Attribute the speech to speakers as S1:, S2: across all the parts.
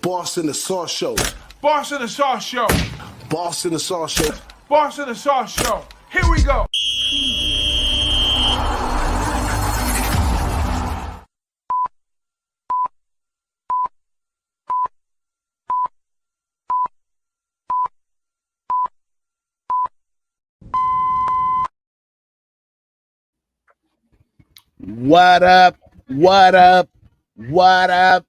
S1: Boss in the Sauce Show.
S2: Boss in the Sauce Show.
S1: Boss in the Sauce Show.
S2: Boss in the Sauce Show. Here we go.
S3: What up? What up? What up?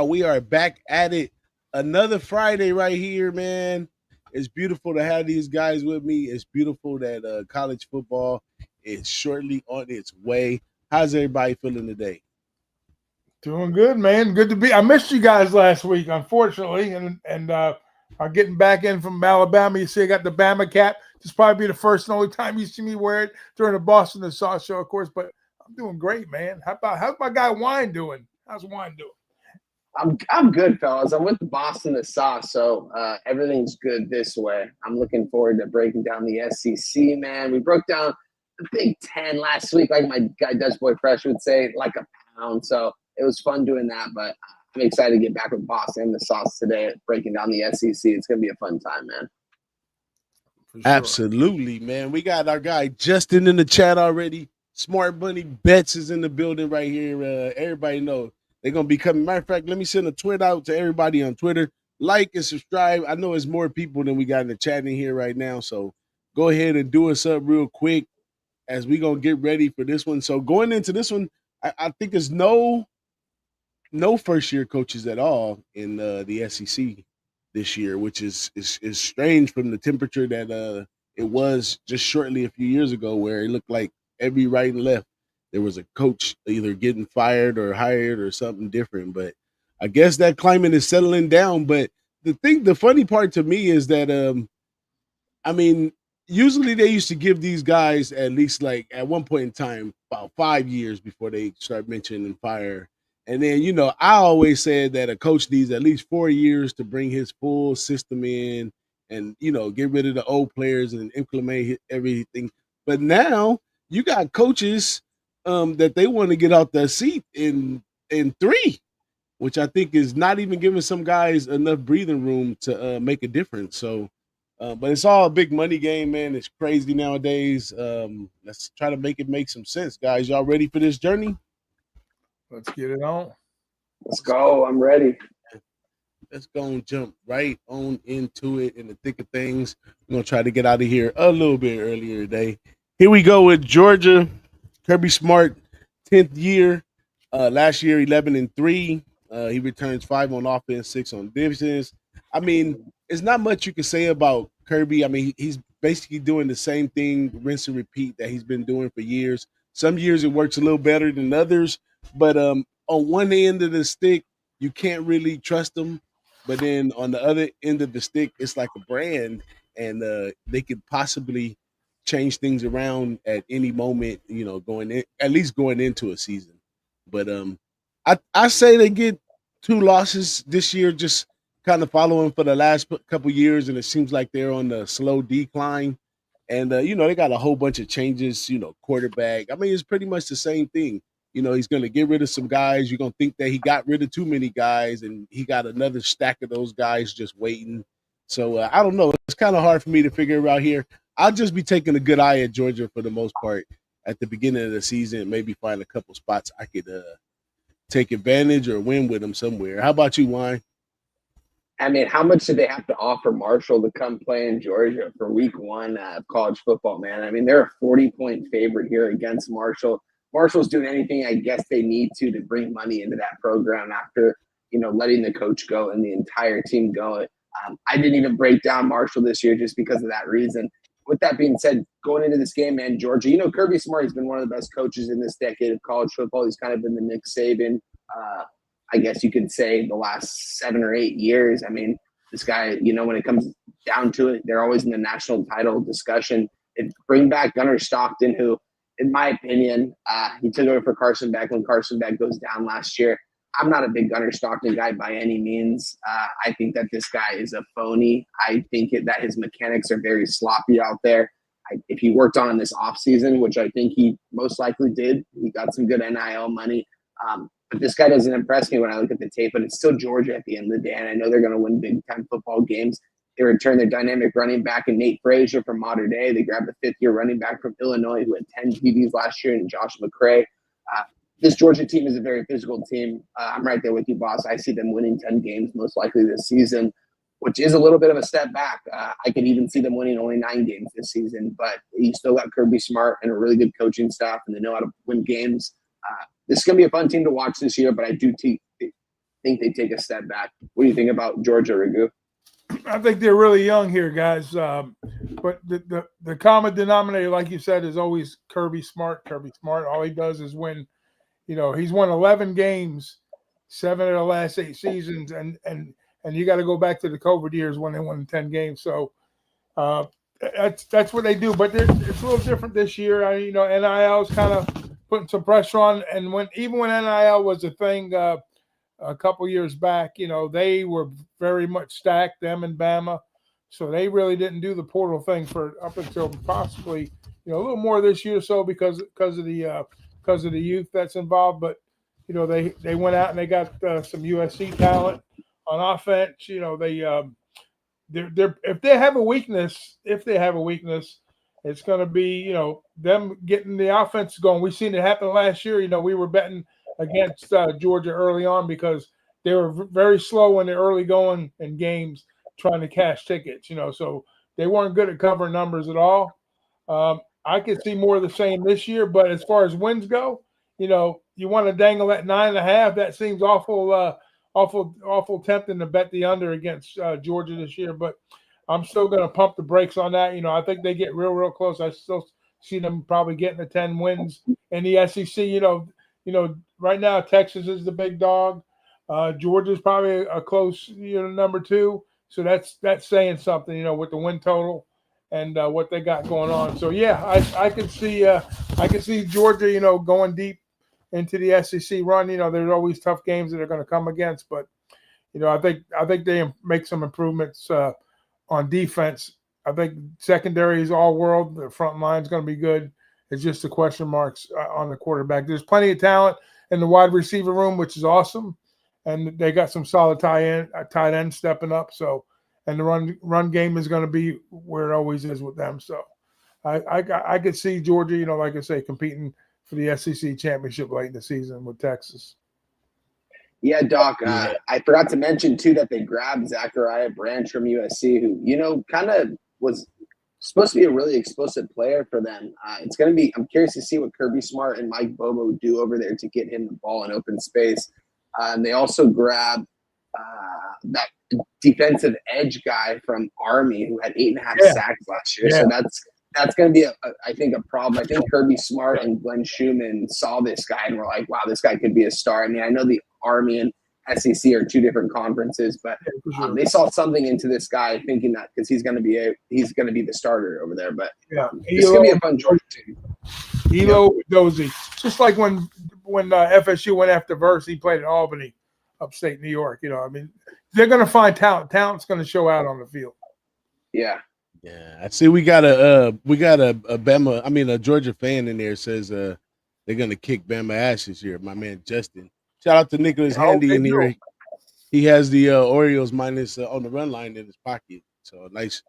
S3: We are back at it. Another Friday right here, man. It's beautiful to have these guys with me. It's beautiful that college football is shortly on its way. How's everybody feeling today?
S2: Doing good, man. Good to be. I missed you guys last week, unfortunately, and I'm getting back in from Alabama. You see, I got the Bama cap. This probably be the first and only time you see me wear it during the Boston and Sauce Show, of course. But I'm doing great, man. How's my guy Wine doing? How's Wine doing?
S4: I'm good, fellas. I'm with the Boston the Sauce, so everything's good this way. I'm looking forward to breaking down the SEC, man. We broke down the Big Ten last week, like my guy Dutch Boy Fresh would say, like a pound. So it was fun doing that, but I'm excited to get back with Boston and the Sauce today, breaking down the SEC. It's gonna be a fun time, man.
S3: Sure. Absolutely, man. We got our guy Justin in the chat already. Smart Bunny Bets is in the building right here. Everybody know they're going to be coming. Matter of fact, let me send a tweet out to everybody on Twitter. Like and subscribe. I know it's more people than we got in the chat in here right now, so go ahead and do us up real quick as we going to get ready for this one. So going into this one, I think there's no first-year coaches at all in the SEC this year, which is strange from the temperature that it was just shortly a few years ago, where it looked like every right and left there was a coach either getting fired or hired or something different. But I guess that climate is settling down. But the funny part to me is that I mean, usually they used to give these guys at least, like, at one point in time about 5 years before they start mentioning fire. And then, I always said that a coach needs at least 4 years to bring his full system in and, get rid of the old players and implement everything. But now you got coaches that they want to get out their seat in 3, which I think is not even giving some guys enough breathing room to make a difference. So, but it's all a big money game, man. It's crazy nowadays. Let's try to make some sense, guys. Y'all ready for this journey?
S2: Let's get it on.
S4: Let's go. I'm ready.
S3: Let's go and jump right on into it in the thick of things. We're going to try to get out of here a little bit earlier today. Here we go with Georgia. Kirby Smart, 10th year. Last year, 11-3. He returns 5 on offense, 6 on defense. I mean, it's not much you can say about Kirby. I mean, he's basically doing the same thing, rinse and repeat, that he's been doing for years. Some years it works a little better than others. But on one end of the stick, you can't really trust them. But then on the other end of the stick, it's like a brand, and they could possibly change things around at any moment, at least going into a season. But I say they get 2 losses this year, just kind of following for the last couple years, and it seems like they're on the slow decline. And, they got a whole bunch of changes, quarterback. I mean, it's pretty much the same thing. He's going to get rid of some guys. You're going to think that he got rid of too many guys, and he got another stack of those guys just waiting. So, I don't know. It's kind of hard for me to figure out here. I'll just be taking a good eye at Georgia for the most part at the beginning of the season, maybe find a couple spots I could take advantage or win with them somewhere. How about you, Wine?
S4: I mean, how much did they have to offer Marshall to come play in Georgia for week 1 of college football, man? I mean, they're a 40-point favorite here against Marshall. Marshall's doing anything I guess they need to bring money into that program after, letting the coach go and the entire team go. I didn't even break down Marshall this year just because of that reason. With that being said, going into this game, man, Georgia, Kirby Smart has been one of the best coaches in this decade of college football. He's kind of been the Nick Saban, I guess you could say, the last 7 or 8 years. I mean, this guy, when it comes down to it, they're always in the national title discussion. And bring back Gunnar Stockton, who, in my opinion, he took over for Carson Beck when Carson Beck goes down last year. I'm not a big Gunnar Stockton guy by any means. I think that this guy is a phony. I think that his mechanics are very sloppy out there. If he worked on this offseason, which I think he most likely did, he got some good NIL money. But this guy doesn't impress me when I look at the tape. But it's still Georgia at the end of the day, and I know they're going to win big-time football games. They return their dynamic running back in Nate Frazier from Mater Dei. They grabbed a fifth-year running back from Illinois who had 10 TDs last year, and Josh McCray. This Georgia team is a very physical team. I'm right there with you, boss. I see them winning 10 games most likely this season, which is a little bit of a step back. I could even see them winning only 9 games this season, but you still got Kirby Smart and a really good coaching staff, and they know how to win games. This is going to be a fun team to watch this year, but I do think they take a step back. What do you think about Georgia, Ragu?
S2: I think they're really young here, guys. But the common denominator, like you said, is always Kirby Smart. Kirby Smart, all he does is win. He's won 11 games, 7 of the last 8 seasons, and you got to go back to the COVID years when they won 10 games. So that's what they do. But it's a little different this year. NIL is kind of putting some pressure on, and when NIL was a thing a couple years back, they were very much stacked, them and Bama, so they really didn't do the portal thing for up until possibly a little more this year or so because of the youth that's involved. But they went out and they got some USC talent on offense. They're if they have a weakness, it's going to be them getting the offense going. We've seen it happen last year. We were betting against Georgia early on because they were very slow in the early going in games trying to cash tickets. So they weren't good at covering numbers at all. I could see more of the same this year, but as far as wins go, you want to dangle at 9.5. That seems awful tempting to bet the under against Georgia this year. But I'm still going to pump the brakes on that. I think they get real close. I still see them probably getting the 10 wins in the SEC. Right now Texas is the big dog. Georgia's probably a close, number 2. So that's saying something, with the win total and what they got going on. So yeah, I could see Georgia, going deep into the SEC run. There's always tough games that they're going to come against, but I think they make some improvements on defense. I think secondary is all world. The front line is going to be good. It's just the question marks on the quarterback. There's plenty of talent in the wide receiver room, which is awesome, and they got some solid tight end stepping up. So. And the run game is going to be where it always is with them. So I could see Georgia, like I say, competing for the SEC championship late in the season with Texas.
S4: Yeah, Doc. I forgot to mention, too, that they grabbed Zachariah Branch from USC, who, kind of was supposed to be a really explosive player for them. It's going to be – I'm curious to see what Kirby Smart and Mike Bobo do over there to get him the ball in open space. And they also grabbed that defensive edge guy from Army who had 8.5 sacks last year. Yeah. So that's going to be, I think, a problem. I think Kirby Smart and Glenn Schumann saw this guy and were like, wow, this guy could be a star. I mean, I know the Army and SEC are 2 different conferences, but they saw something into this guy thinking that because he's going to be the starter over there. But it's going to be a fun Georgia team.
S2: Elo Dozy. Just like when FSU went after Verse, he played at Albany, upstate New York. They're going to find talent. Talent's going to show out on the field.
S4: Yeah.
S3: I see. We got a Bama. A Georgia fan in there says they're going to kick Bama ass this year. My man Justin. Shout out to Nicholas Handy in here. He has the Orioles minus on the run line in his pocket. So nice.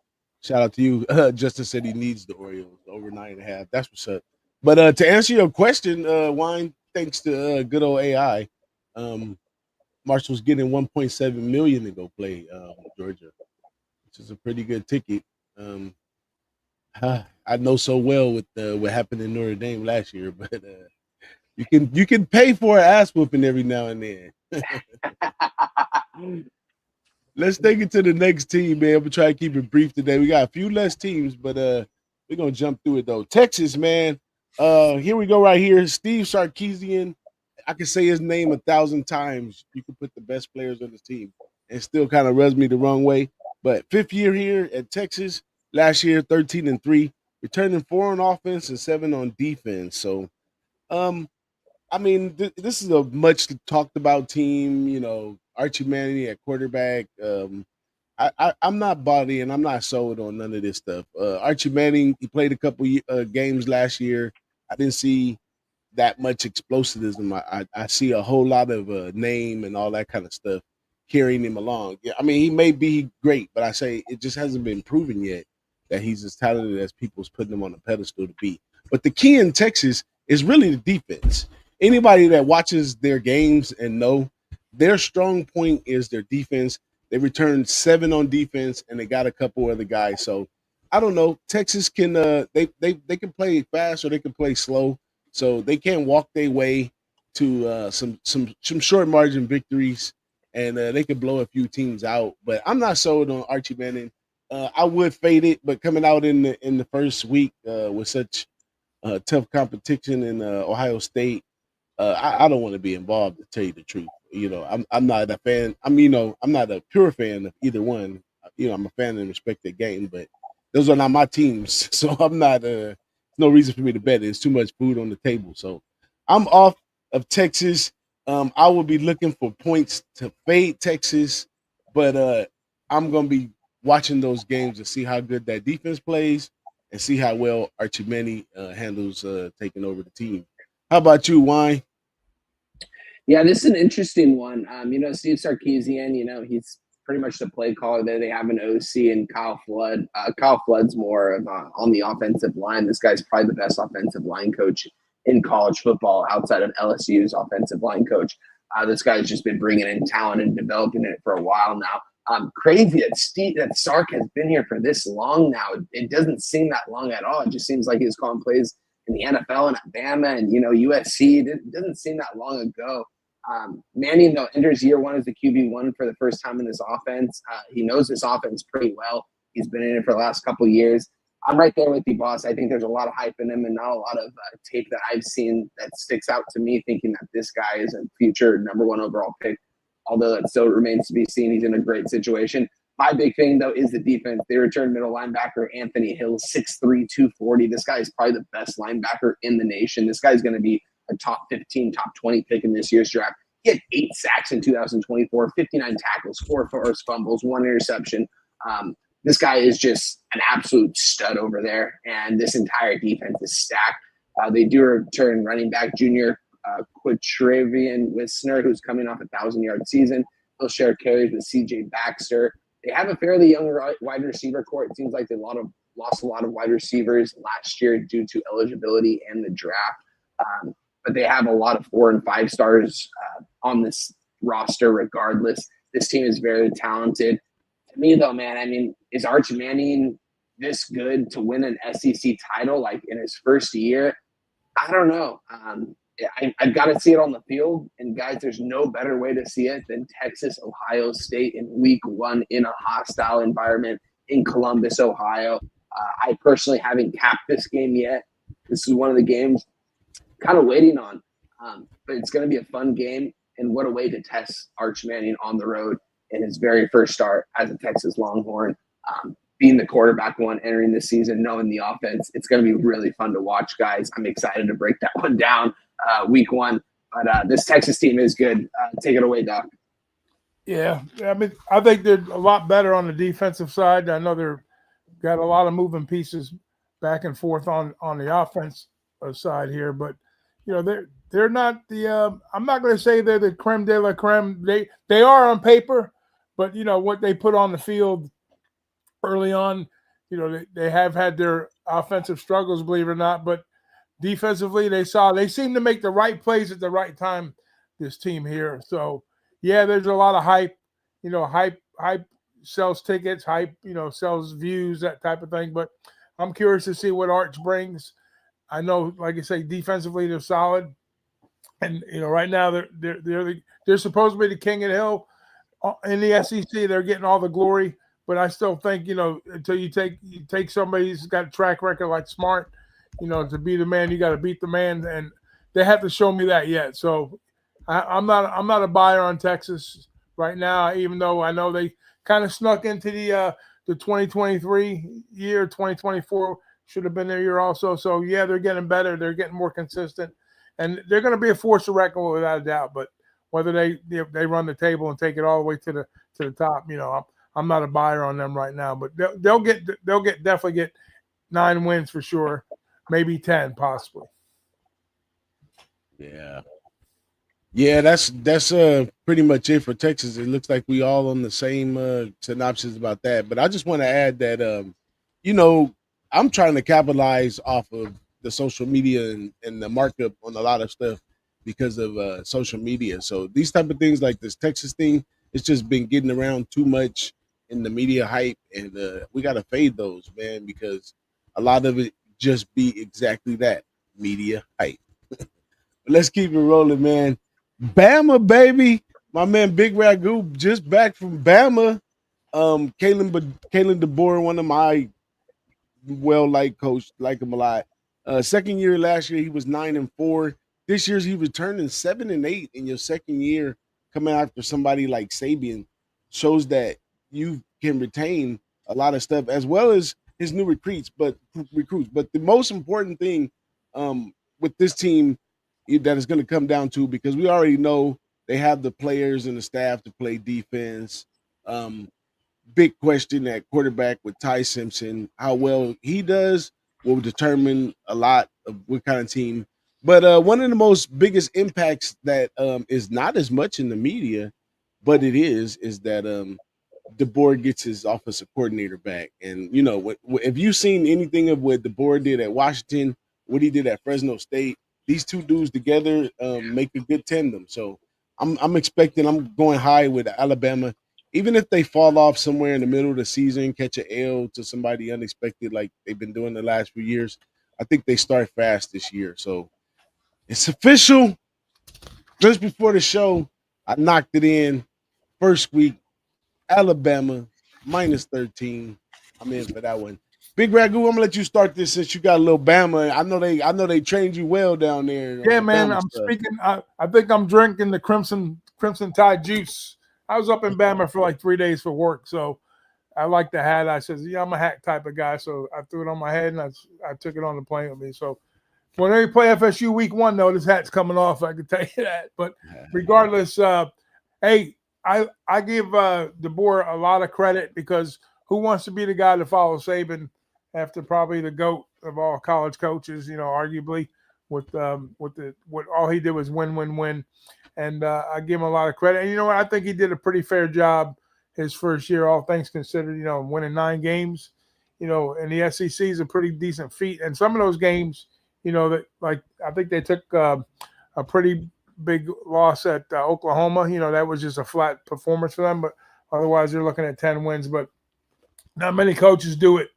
S3: Shout out to you. Justin said he needs the Orioles over 9.5. That's what's up. But to answer your question, Wine, thanks to good old AI. Marshall's getting $1.7 million to go play Georgia, which is a pretty good ticket. I know so well with what happened in Notre Dame last year, but you can pay for an ass whooping every now and then. Let's take it to the next team, man. We'll try to keep it brief today. We got a few less teams, but we're gonna jump through it though. Texas, man. Here we go right here. Steve Sarkisian. I can say his name 1,000 times. You can put the best players on the team and still kind of rubs me the wrong way. But 5th year here at Texas, last year 13-3, returning 4 on offense and 7 on defense. So, this is a much talked about team. Archie Manning at quarterback. I'm not body and I'm not sold on none of this stuff. Archie Manning, he played a couple games last year. I didn't see that much explosivism. I see a whole lot of name and all that kind of stuff carrying him along. Yeah, I mean, he may be great, but I say it just hasn't been proven yet that he's as talented as people's putting him on a pedestal to be. But the key in Texas is really the defense. Anybody that watches their games and know their strong point is their defense. They returned 7 on defense, and they got a couple other guys. So I don't know. Texas can they can play fast or they can play slow. So they can walk their way to some short margin victories, and they can blow a few teams out. But I'm not sold on Archie Manning. I would fade it, but coming out in the first week with such tough competition in Ohio State, I don't want to be involved, to tell you the truth. I'm not a fan. I'm not a pure fan of either one. I'm a fan and respect the game, but those are not my teams. So I'm not. No reason for me to bet. There's too much food on the table. So I'm off of Texas. I will be looking for points to fade Texas, but I'm gonna be watching those games to see how good that defense plays and see how well Archie Manning handles taking over the team. How about you, Wine?
S4: Yeah, this is an interesting one. Steve Sarkisian, he's pretty much the play caller there. They have an OC and Kyle Flood. Kyle Flood's more of on the offensive line. This guy's probably the best offensive line coach in college football outside of LSU's offensive line coach. This guy's just been bringing in talent and developing it for a while now. Crazy that Sark has been here for this long now. It doesn't seem that long at all. It just seems like he's calling plays in the NFL and at Bama and USC. It doesn't seem that long ago. Manning, though, enters year 1 as the QB1 for the first time in this offense. He knows this offense pretty well. He's been in it for the last couple of years. I'm right there with you, boss. I think there's a lot of hype in him and not a lot of tape that I've seen that sticks out to me, thinking that this guy is a future number 1 overall pick. Although that still remains to be seen. He's in a great situation. My big thing, though, is the defense. They returned middle linebacker Anthony Hill, 6'3", 240. This guy is probably the best linebacker in the nation. This guy's going to be a top 15, top 20 pick in this year's draft. He had 8 sacks in 2024, 59 tackles, 4 forced fumbles, 1 interception. This guy is just an absolute stud over there, and this entire defense is stacked. They do return running back junior Quatravian Wisner, who's coming off a 1,000-yard season. He'll share carries with C.J. Baxter. They have a fairly young wide receiver core. It seems like they lost a lot of wide receivers last year due to eligibility and the draft. But they have a lot of 4 and 5 stars on this roster regardless. This team is very talented. To me, though, man, is Archie Manning this good to win an SEC title like in his first year? I don't know. I've got to see it on the field. And, guys, there's no better way to see it than Texas, Ohio State in week 1 in a hostile environment in Columbus, Ohio. I personally haven't capped this game yet. This is one of the games kind of waiting on. But it's going to be a fun game. And what a way to test Arch Manning on the road in his very first start as a Texas Longhorn. Being the quarterback one entering this season, knowing the offense, it's going to be really fun to watch, guys. I'm excited to break that one down week 1. But this Texas team is good. Take it away, Doc.
S2: Yeah, I think they're a lot better on the defensive side. I know they're got a lot of moving pieces back and forth on the offense side here, but they're not the. I'm not going to say they're the creme de la creme. They are on paper, but what they put on the field early on, they have had their offensive struggles, believe it or not, but defensively they seem to make the right plays at the right time. This team here, so yeah, there's a lot of hype. Hype sells tickets, hype sells views, that type of thing. But I'm curious to see what Arch brings. I know, like I say, defensively they're solid, and right now they're supposed to be the king of the hill in the SEC. They're getting all the glory, but I still think until you take somebody who's got a track record like Smart, to be the man, you got to beat the man, and they have to show me that yet. So I'm not a buyer on Texas right now, even though I know they kind of snuck into the 2023 year. 2024 should have been their year also. So yeah, they're getting better. They're getting more consistent, and they're going to be a force to reckon with without a doubt. But whether they run the table and take it all the way to the top, I'm not a buyer on them right now. But they'll definitely get 9 wins for sure, maybe 10 possibly.
S3: Yeah, that's pretty much it for Texas. It looks like we all on the same synopsis about that. But I just want to add that you know, I'm trying to capitalize off of the social media and the markup on a lot of stuff because of social media. So these type of things like this Texas thing, it's just been getting around too much in the media hype, and we gotta fade those, man, because a lot of it just be exactly that, media hype. Let's keep it rolling, man. Bama, baby. My man Big Ragu just back from Bama. Kalen DeBoer, one of my well liked coach, like him a lot. Second year last year, he was 9-4. This year's he returning 7-8 in your second year, coming after somebody like Sabian, shows that you can retain a lot of stuff as well as his new recruits. But the most important thing with this team that is going to come down to, because we already know they have the players and the staff to play defense. Um, Big question at quarterback with Ty Simpson. How well he does will determine a lot of what kind of team. But one of the most biggest impacts that is not as much in the media, but it is that DeBoer gets his offensive coordinator back. And you know, if you've seen anything of what DeBoer did at Washington, what he did at Fresno State, these two dudes together make a good tandem. So I'm expecting. I'm going high with Alabama, even if they fall off somewhere in the middle of the season, catch an L to somebody unexpected like they've been doing the last few years. I think they start fast this year. So it's official. Just before the show, I knocked it in. First week, Alabama -13. I'm in for that one. Big Ragu, I'm gonna let you start this since you got a little Bama. I know they trained you well down there on
S2: Yeah,
S3: the
S2: man.
S3: Bama
S2: I'm
S3: stuff.
S2: speaking. I think I'm drinking the Crimson Tide juice. I was up in Bama for like 3 days for work, so I like the hat. I said, yeah, I'm a hat type of guy, so I threw it on my head and I took it on the plane with me. So when they play FSU week 1, though, this hat's coming off. I can tell you that. But regardless, hey, I give DeBoer a lot of credit because who wants to be the guy to follow Saban after probably the GOAT of all college coaches? You know, arguably with what all he did was win, and I give him a lot of credit. And you know what? I think he did a pretty fair job his first year, all things considered. You know, winning 9 games. You know, and the SEC is a pretty decent feat. And some of those games, you know, that like I think they took a pretty big loss at Oklahoma. You know, that was just a flat performance for them. But otherwise, they're looking at 10 wins. But not many coaches do it.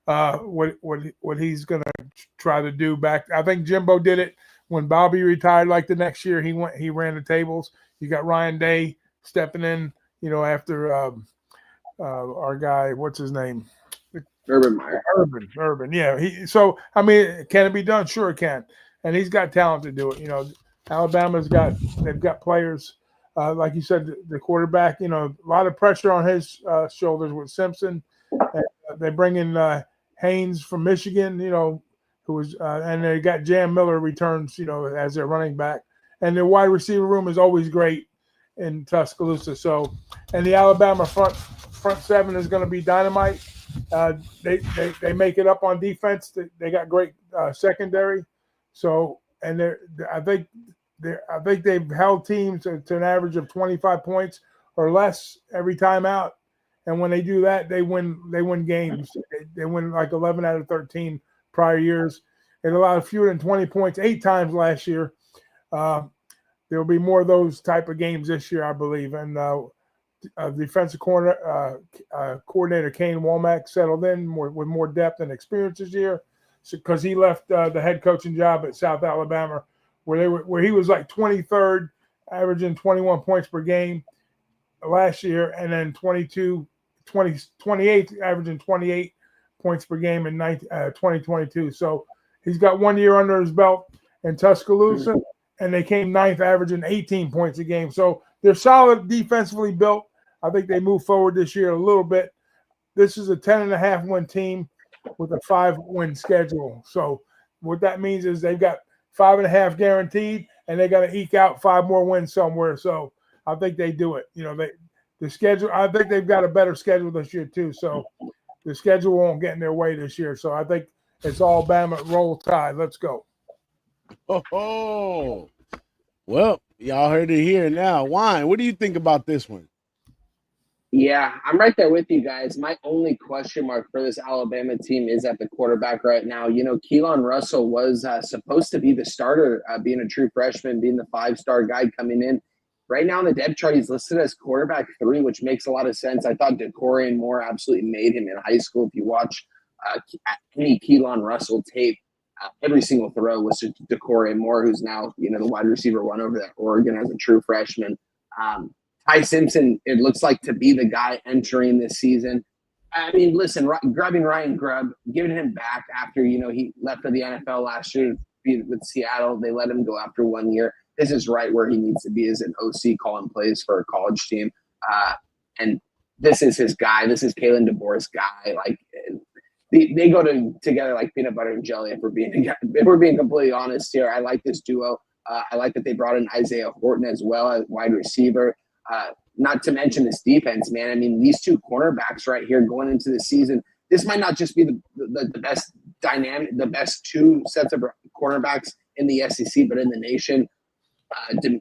S2: What he's going to try to do back. I think Jimbo did it when Bobby retired. Like the next year, he ran the tables. You got Ryan Day stepping in. You know, after our guy, what's his name?
S4: Urban Meyer.
S2: Urban. Yeah. So I mean, can it be done? Sure it can. And he's got talent to do it. You know, they've got players. Like you said, the quarterback, you know, a lot of pressure on his shoulders with Simpson. And, they bring in Haynes from Michigan, you know, who was, and they got Jam Miller returns, you know, as their running back. And their wide receiver room is always great in Tuscaloosa. So, and the Alabama front 7 is going to be dynamite. They make it up on defense. They got great secondary. So, and I think they've held teams to an average of 25 points or less every time out. And when they do that, they win games. They win like 11 out of 13 prior years. It allowed fewer than 20 points 8 times last year. There will be more of those type of games this year, I believe. And defensive coordinator Kane Womack settled in with more depth and experience this year because he left the head coaching job at South Alabama where he was like 23rd, averaging 21 points per game last year, and then 28th, averaging 28 points per game in 2022. So he's got 1 year under his belt in Tuscaloosa, and they came 9th, averaging 18 points a game. So they're solid defensively built. I think they move forward this year a little bit. This is a 10.5 win team with a 5-win schedule. So what that means is they've got 5.5 guaranteed, and they got to eke out 5 more wins somewhere. So I think they do it. You know, the schedule. I think they've got a better schedule this year too. So the schedule won't get in their way this year. So I think it's all Bama, roll tide. Let's go.
S3: Oh, Well, y'all heard it here now. Wine, what do you think about this one?
S4: Yeah, I'm right there with you guys. My only question mark for this Alabama team is at the quarterback right now. You know, Keelan Russell was supposed to be the starter, being a true freshman, being the 5-star guy coming in. Right now in the depth chart, he's listed as quarterback 3, which makes a lot of sense. I thought DeCorian Moore absolutely made him in high school. If you watch any Keelan Russell tape, every single throw was to DeCorian Moore, who's now, you know, the wide receiver 1 over at Oregon as a true freshman. Ty Simpson, it looks like to be the guy entering this season. I mean, listen, grabbing Ryan Grubb, giving him back after, you know, he left for the NFL last year with Seattle. They let him go after 1 year. This is right where he needs to be as an OC calling plays for a college team. And this is his guy. This is Kalen DeBoer's guy. Like, they go together like peanut butter and jelly, if we're being completely honest here. I like this duo. I like that they brought in Isaiah Horton as well as wide receiver. Not to mention this defense, man. I mean, these 2 cornerbacks right here going into the season, this might not just be the best dynamic, the best 2 sets of cornerbacks in the SEC, but in the nation.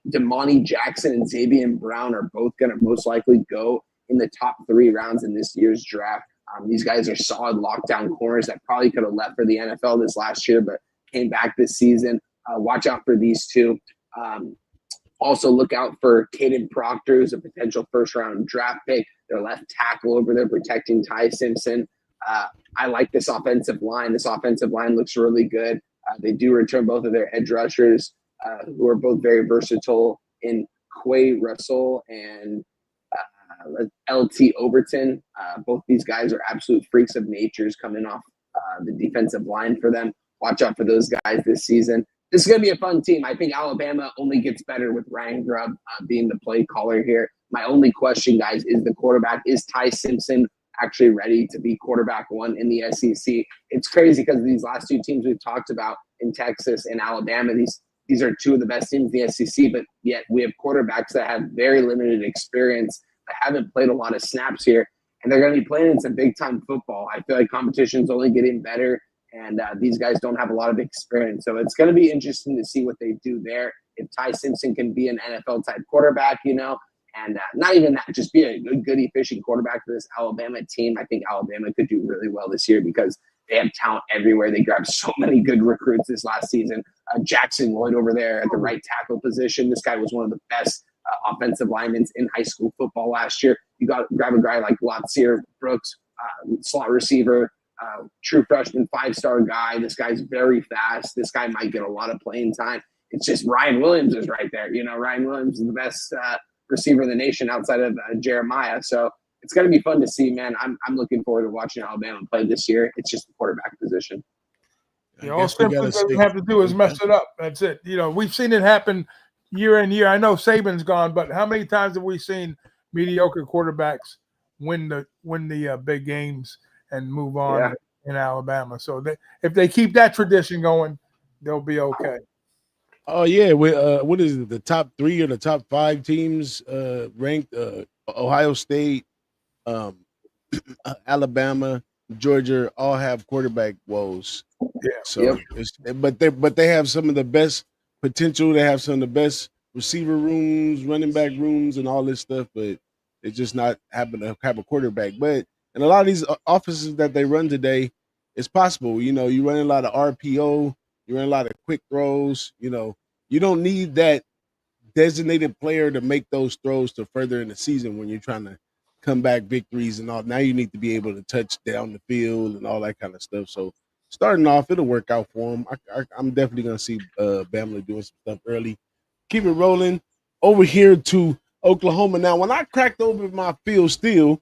S4: Damani Jackson and Xavier Brown are both going to most likely go in the top 3 rounds in this year's draft. These guys are solid lockdown corners that probably could have left for the NFL this last year, but came back this season. Watch out for these 2. Also, look out for Caden Proctor, who's a potential first-round draft pick. Their left tackle over there protecting Ty Simpson. I like this offensive line. This offensive line looks really good. They do return both of their edge rushers, who are both very versatile in Quay Russell and LT Overton. Both these guys are absolute freaks of natures coming off the defensive line for them. Watch out for those guys this season. This is going to be a fun team. I think Alabama only gets better with Ryan Grubb being the play caller here. My only question, guys, is the quarterback. Is Ty Simpson actually ready to be quarterback 1 in the SEC? It's crazy because these last 2 teams we've talked about in Texas and Alabama, these are 2 of the best teams in the SEC, but yet we have quarterbacks that have very limited experience, that haven't played a lot of snaps here, and they're going to be playing in some big-time football. I feel like competition's only getting better. And these guys don't have a lot of experience. So it's going to be interesting to see what they do there. If Ty Simpson can be an NFL-type quarterback, you know, and not even that, just be a good, efficient quarterback for this Alabama team. I think Alabama could do really well this year because they have talent everywhere. They grabbed so many good recruits this last season. Jackson Lloyd over there at the right tackle position. This guy was one of the best offensive linemen in high school football last year. You got to grab a guy like Latsier Brooks, slot receiver, true freshman 5-star guy. This guy's very fast. This guy might get a lot of playing time. It's just Ryan Williams is right there. You know, Ryan Williams is the best receiver in the nation outside of Jeremiah. So it's going to be fun to see, man. I'm looking forward to watching Alabama play this year. It's just the quarterback position.
S2: Yeah, all Simpson doesn't have to do is mess it up. That's it. You know, we've seen it happen year in year. I know Saban's gone, but how many times have we seen mediocre quarterbacks win the big games and move on in Alabama? So if they keep that tradition going, they'll be okay.
S3: Oh yeah, what is it? The top 3 or the top 5 teams ranked? Ohio State, Alabama, Georgia, all have quarterback woes.
S2: Yeah.
S3: So, but they have some of the best potential. They have some of the best receiver rooms, running back rooms, and all this stuff. But it's just not happen to have a quarterback. But in a lot of these offenses that they run today, it's possible. You know, you run a lot of RPO, you run a lot of quick throws. You know, you don't need that designated player to make those throws to further in the season when you're trying to come back victories and all. Now you need to be able to touch down the field and all that kind of stuff. So starting off, it'll work out for them. I'm definitely going to see Bama doing some stuff early. Keep it rolling over here to Oklahoma. Now, when I cracked open my field steel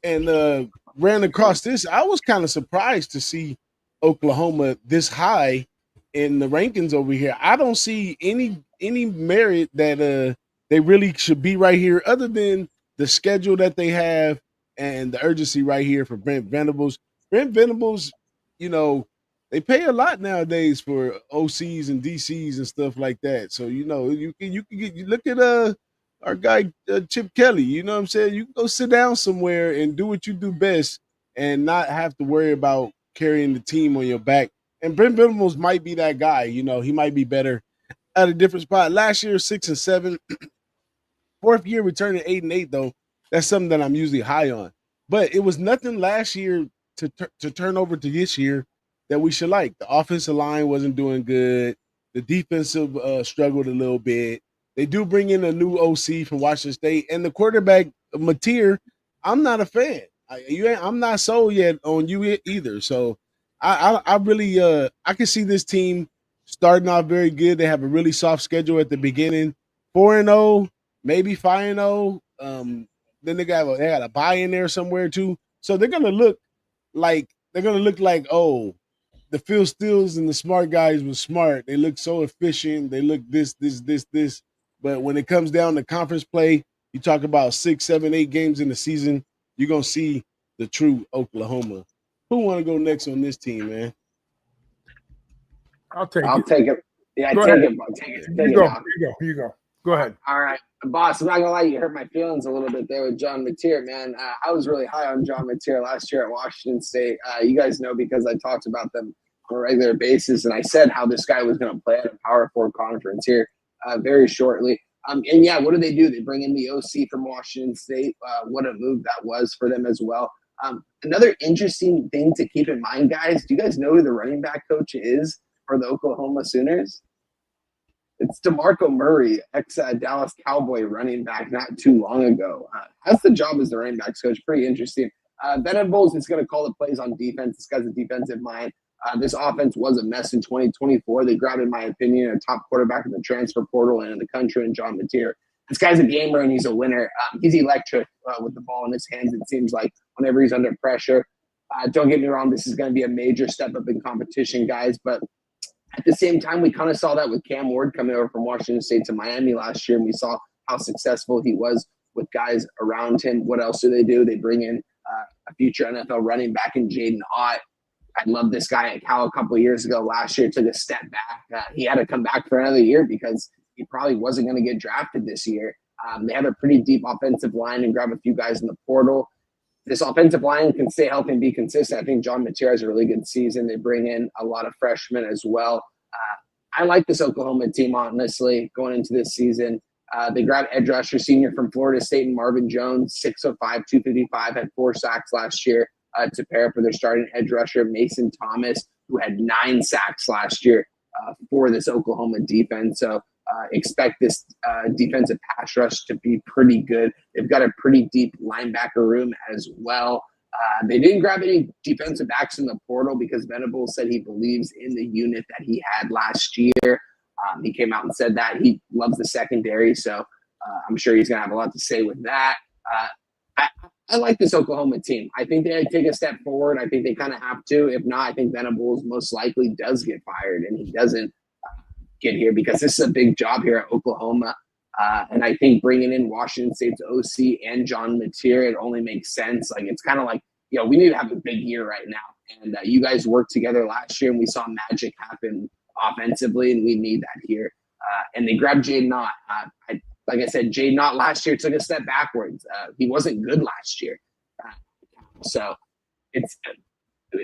S3: and ran across this, I was kind of surprised to see Oklahoma this high in the rankings over here. I don't see any merit that they really should be right here, other than the schedule that they have and the urgency right here for Brent Venables. Brent Venables, you know, they pay a lot nowadays for OCs and DCs and stuff like that. So, you know, you look at our guy Chip Kelly. You know what I'm saying? You can go sit down somewhere and do what you do best and not have to worry about carrying the team on your back. And Brent Venables might be that guy. You know, he might be better at a different spot. Last year, 6-7. Fourth year returning 8-8 though. That's something that I'm usually high on. But it was nothing last year to turn over to this year that we should like. The offensive line wasn't doing good. The defensive struggled a little bit. They do bring in a new OC from Washington State, and the quarterback Mateer, I'm not a fan. I'm not sold yet on you either. So I really I can see this team starting off very good. They have a really soft schedule at the beginning, 4-0, maybe 5-0. Then they got a bye in there somewhere too. So they're gonna look like oh, the Phil Steels and the smart guys were smart. They look so efficient. They look this. But when it comes down to conference play, you talk about 6, 7, 8 games in the season, you're gonna see the true Oklahoma. Who want to go next on this team, man?
S2: I'll take
S4: it. Yeah,
S2: go
S4: take
S2: ahead.
S4: it. Take it.
S2: You go. Go ahead.
S4: All right, boss. I'm not gonna lie, you hurt my feelings a little bit there with John Mateer, man. I was really high on John Mateer last year at Washington State. You guys know because I talked about them on a regular basis, and I said how this guy was going to play at a Power 4 conference here very shortly. And yeah, what do? They bring in the OC from Washington State. What a move that was for them as well. Another interesting thing to keep in mind, guys. Do you guys know who the running back coach is for the Oklahoma Sooners? It's DeMarco Murray, ex-Dallas Cowboy running back not too long ago. Has the job as the running backs coach. Pretty interesting. Venables is going to call the plays on defense. This guy's a defensive mind. This offense was a mess in 2024. They grabbed, in my opinion, a top quarterback in the transfer portal and in the country, and John Mateer. This guy's a gamer, and he's a winner. He's electric with the ball in his hands, it seems like, whenever he's under pressure. Don't get me wrong, this is going to be a major step up in competition, guys, but at the same time, we kind of saw that with Cam Ward coming over from Washington State to Miami last year, and we saw how successful he was with guys around him. What else do? They bring in a future NFL running back in Jaden Ott. I love this guy at Cal a couple of years ago. Last year, took a step back. He had to come back for another year because he probably wasn't going to get drafted this year. They have a pretty deep offensive line and grab a few guys in the portal. This offensive line can stay healthy and be consistent. I think John Mateer has a really good season. They bring in a lot of freshmen as well. I like this Oklahoma team, honestly, going into this season. They grabbed edge rusher senior from Florida State and Marvin Jones, 6'5", 255, had 4 sacks last year to pair for their starting edge rusher, Mason Thomas, who had 9 sacks last year for this Oklahoma defense. So expect this defensive pass rush to be pretty good. They've got a pretty deep linebacker room as well. They didn't grab any defensive backs in the portal because Venables said he believes in the unit that he had last year. He came out and said that he loves the secondary, so I'm sure he's going to have a lot to say with that. I like this Oklahoma team. I think they take a step forward. I think they kind of have to. If not, I think Venables most likely does get fired, and he doesn't get here because this is a big job here at Oklahoma. And I think bringing in Washington State's OC and John Mateer, it only makes sense. Like, it's kind of like, we need to have a big year right now. And you guys worked together last year, and we saw magic happen offensively, and we need that here. And they grabbed Jaden Ott. Like I said, Jaden Ott last year took a step backwards. He wasn't good last year. So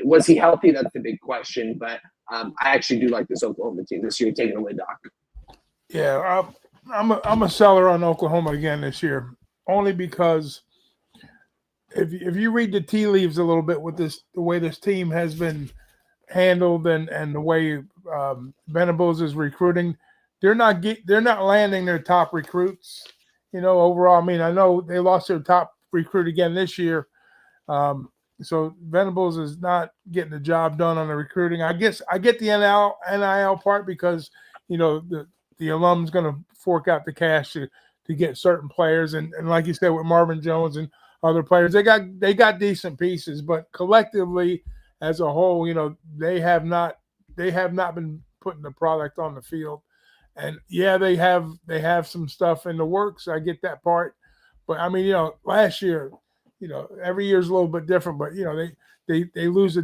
S4: was he healthy? That's the big question. But I actually do like this Oklahoma team this year. Take it away, Doc.
S2: Yeah, I'm a seller on Oklahoma again this year, only because if you read the tea leaves a little bit with the way this team has been handled and the way Venables is recruiting, they're not landing their top recruits. Overall, I mean, I know they lost their top recruit again this year. So Venables is not getting the job done on the recruiting. I guess I get the NIL part because, the alum's going to fork out the cash to get certain players. And like you said, with Marvin Jones and other players, they got decent pieces, but collectively as a whole, they have not been putting the product on the field. And yeah, they have some stuff in the works. I get that part. But I mean, last year, every year is a little bit different, but they lose to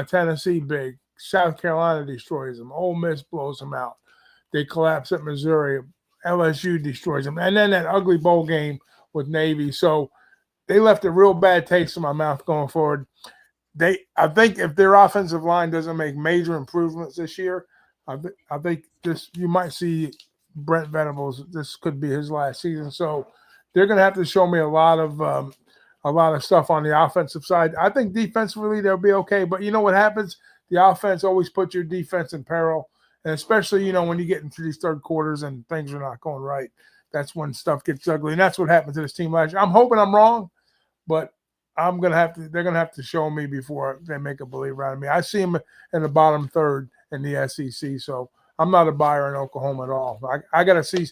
S2: Tennessee big. South Carolina destroys them. Ole Miss blows them out. They collapse at Missouri. LSU destroys them. And then that ugly bowl game with Navy. So they left a real bad taste in my mouth going forward. I think if their offensive line doesn't make major improvements this year, I think you might see Brent Venables, this could be his last season. So they're going to have to show me a lot of stuff on the offensive side. I think defensively they'll be okay, but you know what happens? The offense always puts your defense in peril, and especially when you get into these third quarters and things are not going right. That's when stuff gets ugly, and that's what happened to this team last year. I'm hoping I'm wrong, but they're gonna have to show me before they make a believer out of me. I see them in the bottom third in the SEC, so I'm not a buyer in Oklahoma at all. I gotta see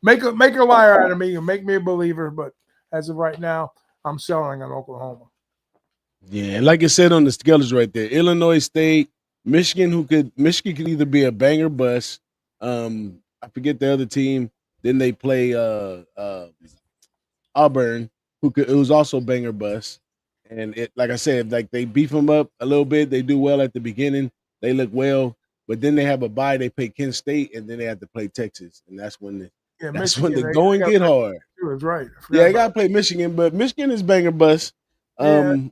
S2: make a liar out of me and make me a believer, but as of right now, I'm selling on Oklahoma.
S3: Yeah, and like I said on the schedule right there, Illinois State, Michigan could either be a banger bust. I forget the other team. Then they play Auburn, it was also banger bust. And it, like I said, like they beef them up a little bit. They do well at the beginning. They look well, but then they have a bye. They play Kent State, and then they have to play Texas, and that's when the going get hard.
S2: That's right.
S3: Yeah, they gotta play Michigan, but Michigan is banger bust. They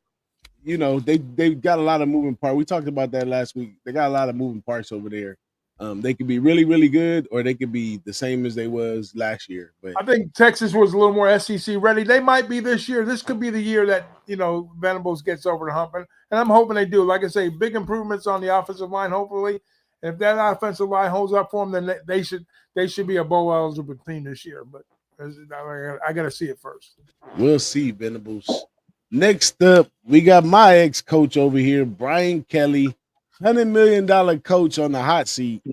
S3: got a lot of moving parts. We talked about that last week. They got a lot of moving parts over there. They could be really, really good, or they could be the same as they was last year. But
S2: I think Texas was a little more SEC ready. They might be this year. This could be the year that Venables gets over the hump, and I'm hoping they do. Like I say, big improvements on the offensive line. Hopefully, if that offensive line holds up for them, then they should be a bowl eligible team this year. But I got to see it first.
S3: We'll see, Venables. Next up, we got my ex-coach over here, Brian Kelly, $100 million coach on the hot seat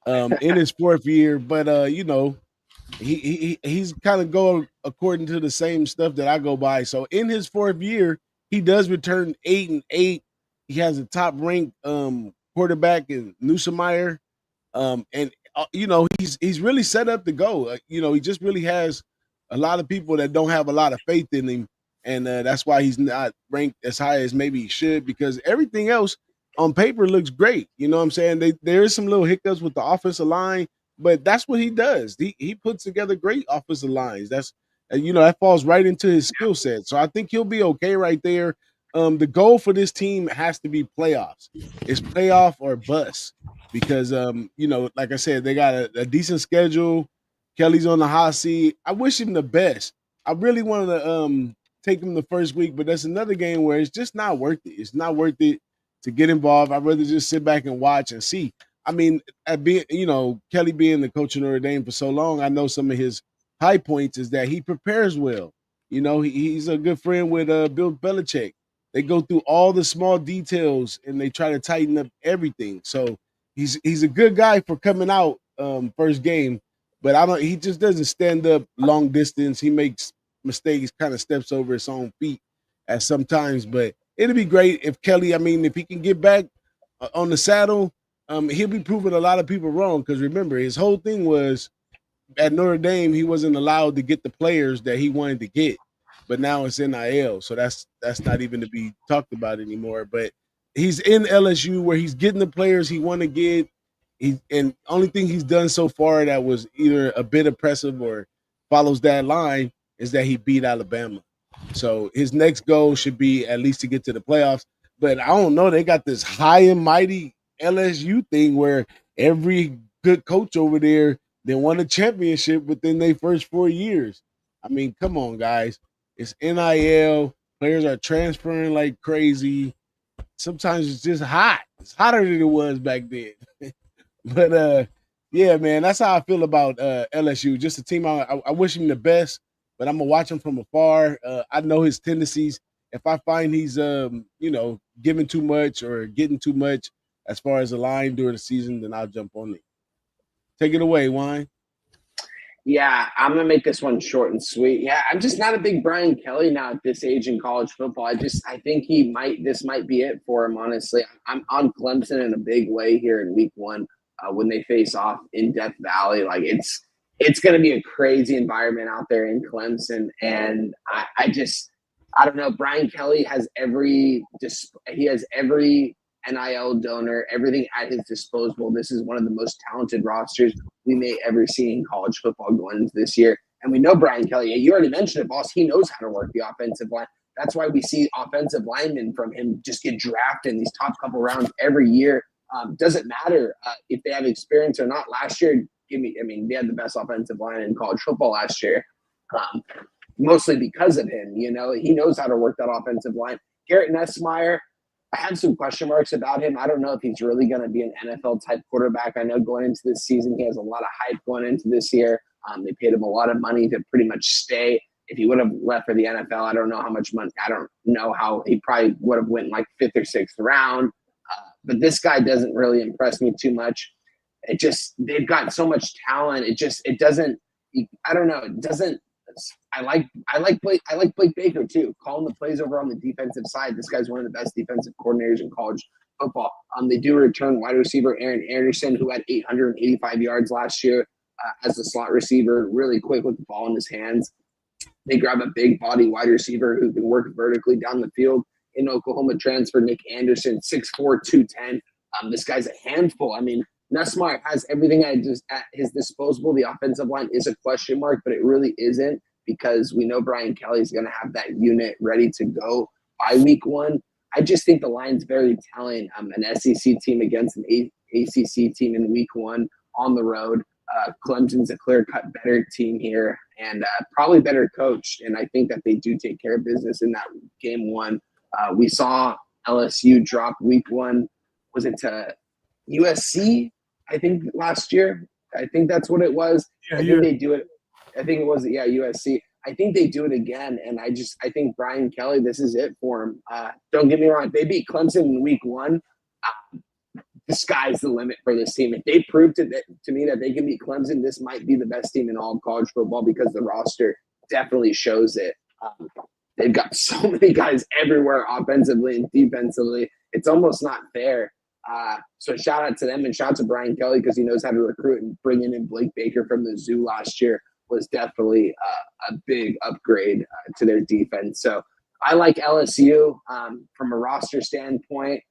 S3: in his fourth year. But he's kind of going according to the same stuff that I go by. So in his fourth year, he does return 8-8. He has a top ranked quarterback in Newsemeyer. He's really set up to go. He just really has a lot of people that don't have a lot of faith in him. And that's why he's not ranked as high as maybe he should, because everything else on paper looks great. You know what I'm saying? There is some little hiccups with the offensive line, but that's what he does. He puts together great offensive lines. That's that falls right into his skill set. So I think he'll be okay right there. The goal for this team has to be playoffs. It's playoff or bust, because like I said, they got a decent schedule. Kelly's on the hot seat. I wish him the best. I really wanted to take him the first week, but that's another game where it's just not worth it. It's not worth it to get involved. I'd rather just sit back and watch and see. I mean, Kelly being the coach of Notre Dame for so long, I know some of his high points is that he prepares well. He's a good friend with Bill Belichick. They go through all the small details and they try to tighten up everything. So he's a good guy for coming out first game, but he just doesn't stand up long distance. He makes mistakes, kind of steps over his own feet at sometimes. But it'd be great if Kelly, if he can get back on the saddle, he'll be proving a lot of people wrong. Because remember, his whole thing was at Notre Dame, he wasn't allowed to get the players that he wanted to get. But now it's NIL, so that's not even to be talked about anymore. But he's in LSU where he's getting the players he want to get. And only thing he's done so far that was either a bit impressive or follows that line is that he beat Alabama. So his next goal should be at least to get to the playoffs. But I don't know. They got this high and mighty LSU thing where every good coach over there, they won a championship within their first 4 years. I mean, come on, guys. It's NIL. Players are transferring like crazy. Sometimes it's just hot. It's hotter than it was back then. But, yeah, man, that's how I feel about LSU. Just a team I wish him the best, but I'm going to watch him from afar. I know his tendencies. If I find he's, giving too much or getting too much as far as the line during the season, then I'll jump on it. Take it away, Wine.
S4: Yeah, I'm going to make this one short and sweet. Yeah, I'm just not a big Brian Kelly now at this age in college football. I think this might be it for him, honestly. I'm on Clemson in a big way here in week one when they face off in Death Valley. Like it's going to be a crazy environment out there in Clemson. And I don't know. Brian Kelly has every NIL donor, everything at his disposal. This is one of the most talented rosters we may ever see in college football going into this year. And we know Brian Kelly, you already mentioned it, boss. He knows how to work the offensive line. That's why we see offensive linemen from him just get drafted in these top couple rounds every year. Doesn't matter if they have experience or not. Last year, they had the best offensive line in college football last year, mostly because of him. He knows how to work that offensive line. Garrett Nussmeier, I have some question marks about him. I don't know if he's really going to be an NFL-type quarterback. I know going into this season, he has a lot of hype going into this year. They paid him a lot of money to pretty much stay. If he would have left for the NFL, I don't know how much money. I don't know how he probably would have went like 5th or 6th round. But this guy doesn't really impress me too much. They've got so much talent. It doesn't. I don't know. It doesn't. I like Blake Baker too. Calling the plays over on the defensive side. This guy's one of the best defensive coordinators in college football. They do return wide receiver Aaron Anderson, who had 885 yards last year as a slot receiver, really quick with the ball in his hands. They grab a big body wide receiver who can work vertically down the field. In Oklahoma transfer Nick Anderson, 6'4", 210. This guy's a handful. I mean, Nussmeier has everything at his disposal. The offensive line is a question mark, but it really isn't, because we know Brian Kelly's going to have that unit ready to go by week 1. I just think the line's very telling. An SEC team against an ACC team in week 1 on the road. Clemson's a clear-cut better team here and probably better coached, and I think that they do take care of business in that game 1. We saw LSU drop week 1. Was it to USC? I think last year. I think that's what it was.
S2: Yeah,
S4: I think they do it. I think it was USC. I think they do it again, and I think Brian Kelly, this is it for him. Don't get me wrong. If they beat Clemson in week 1, the sky's the limit for this team. If they prove to me that they can beat Clemson, this might be the best team in all of college football, because the roster definitely shows it. They've got so many guys everywhere, offensively and defensively. It's almost not fair. So shout out to them, and shout out to Brian Kelly, because he knows how to recruit, and bringing in Blake Baker from the Zoo last year was definitely a big upgrade to their defense. So I like LSU from a roster standpoint.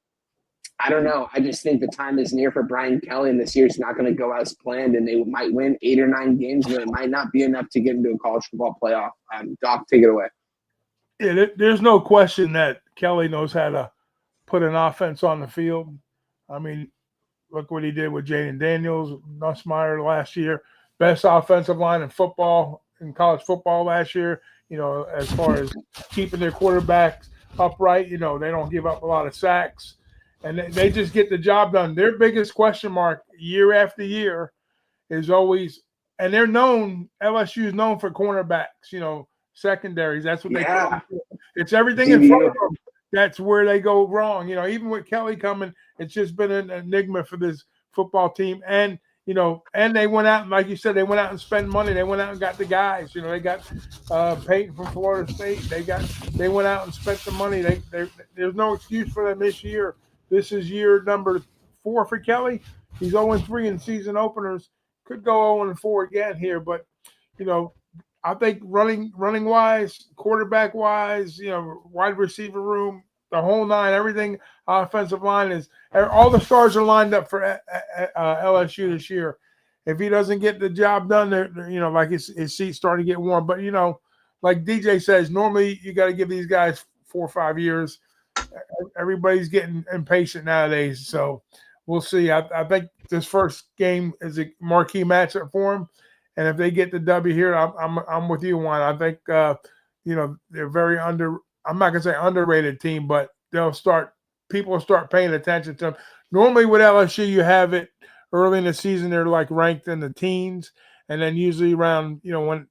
S4: I don't know. I just think the time is near for Brian Kelly, and this year's not going to go as planned, and they might win 8 or 9 games, but it might not be enough to get into a college football playoff. Doc, take it away.
S2: Yeah, there's no question that Kelly knows how to put an offense on the field. I mean, look what he did with Jaden Daniels, Nussmeier last year. Best offensive line in football, in college football last year, as far as keeping their quarterbacks upright. They don't give up a lot of sacks. And they just get the job done. Their biggest question mark year after year is always, and they're known, LSU is known for cornerbacks, secondaries. That's what they call them. It's everything in front of them. That's where they go wrong. Even with Kelly coming, it's just been an enigma for this football team. And, and they went out, and like you said, they went out and spent money. They went out and got the guys. They got Peyton from Florida State. They went out and spent the money. There's no excuse for them this year. This is year number 4 for Kelly. He's 0-3 in season openers. Could go 0-4 again here, but I think running wise, quarterback wise, wide receiver room, the whole 9, everything, offensive line is all the stars are lined up for LSU this year. If he doesn't get the job done, like his seat's starting to get warm. But like DJ says, normally you got to give these guys 4 or 5 years. Everybody's getting impatient nowadays, so we'll see. I think this first game is a marquee matchup for them, and if they get the W here, I'm with you, Juan. I think they're very I'm not gonna say underrated team, but people will start paying attention to them. Normally with LSU, you have it early in the season; they're like ranked in the teens, and then usually around when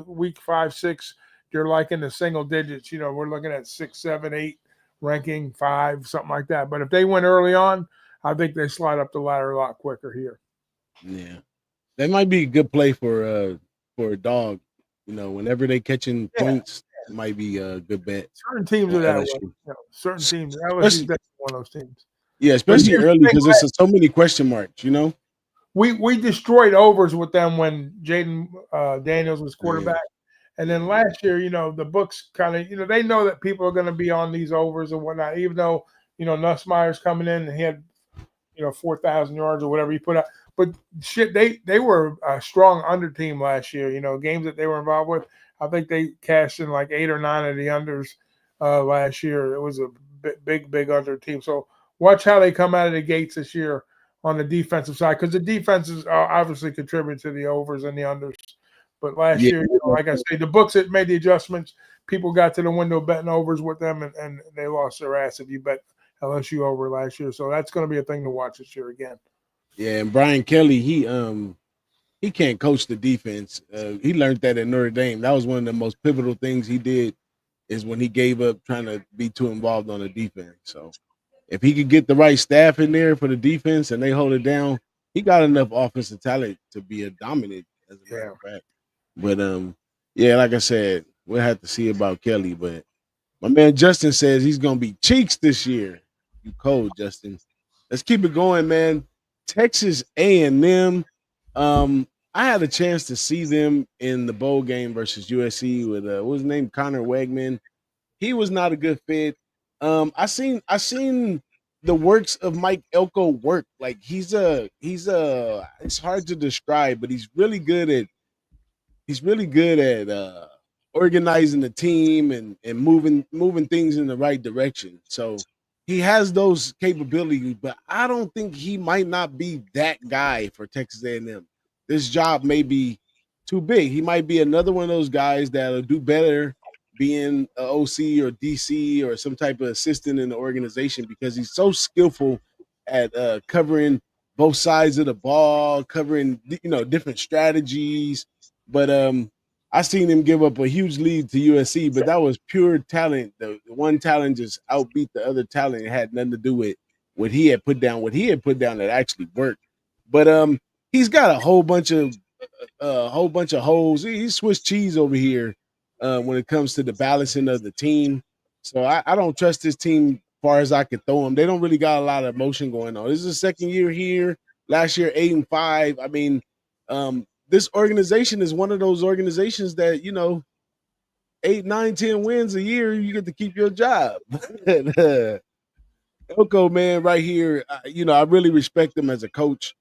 S2: week 5, 6, they're like in the single digits. We're looking at 6, 7, 8. Ranking 5, something like that. But if they win early on, I think they slide up the ladder a lot quicker here.
S3: Yeah, that might be a good play for a dog. Whenever they catching points, it might be a good bet.
S2: Certain teams are that way. Certain teams, LSU is definitely one of those teams.
S3: Yeah, especially early, because there's so many question marks.
S2: We destroyed overs with them when Jaden Daniels was quarterback. Yeah. And then last year, the books kind of, they know that people are going to be on these overs and whatnot, even though, Nussmeier's coming in and he had, 4,000 yards or whatever he put out. But shit, they were a strong under team last year, games that they were involved with. I think they cashed in like 8 or 9 of the unders last year. It was a big under team. So watch how they come out of the gates this year on the defensive side, because the defenses are obviously contribute to the overs and the unders. But last year, like I say, the books that made the adjustments, people got to the window betting overs with them, and they lost their ass if you bet LSU over last year. So that's going to be a thing to watch this year again.
S3: Yeah, and Brian Kelly, he can't coach the defense. He learned that at Notre Dame. That was one of the most pivotal things he did, is when he gave up trying to be too involved on the defense. So if he could get the right staff in there for the defense and they hold it down, he got enough offensive talent to be a dominant, as a matter of fact. But yeah, like I said, we'll have to see about Kelly. But my man Justin says he's gonna be cheeks this year. You cold, Justin. Let's keep it going, man. Texas A&M. I had a chance to see them in the bowl game versus USC with what was his name, Connor Wegman. He was not a good fit. I seen the works of Mike Elko work. Like he's it's hard to describe, but he's really good at organizing the team and moving things in the right direction. So he has those capabilities, but I don't think he might not be that guy for Texas A&M. This job may be too big. He might be another one of those guys that'll do better being an OC or DC or some type of assistant in the organization, because he's so skillful at covering both sides of the ball, covering different strategies. But I seen him give up a huge lead to USC, but that was pure talent. The one talent just outbeat the other talent. It had nothing to do with what he had put down. What he had put down that actually worked. But he's got a whole bunch of holes. He's Swiss cheese over here when it comes to the balancing of the team. So I don't trust this team far as I could throw them. They don't really got a lot of emotion going on. This is the second year here. Last year 8-5. I mean, this organization is one of those organizations that 8, 9, 10 wins a year, you get to keep your job. Elko, man, right here, I really respect him as a coach.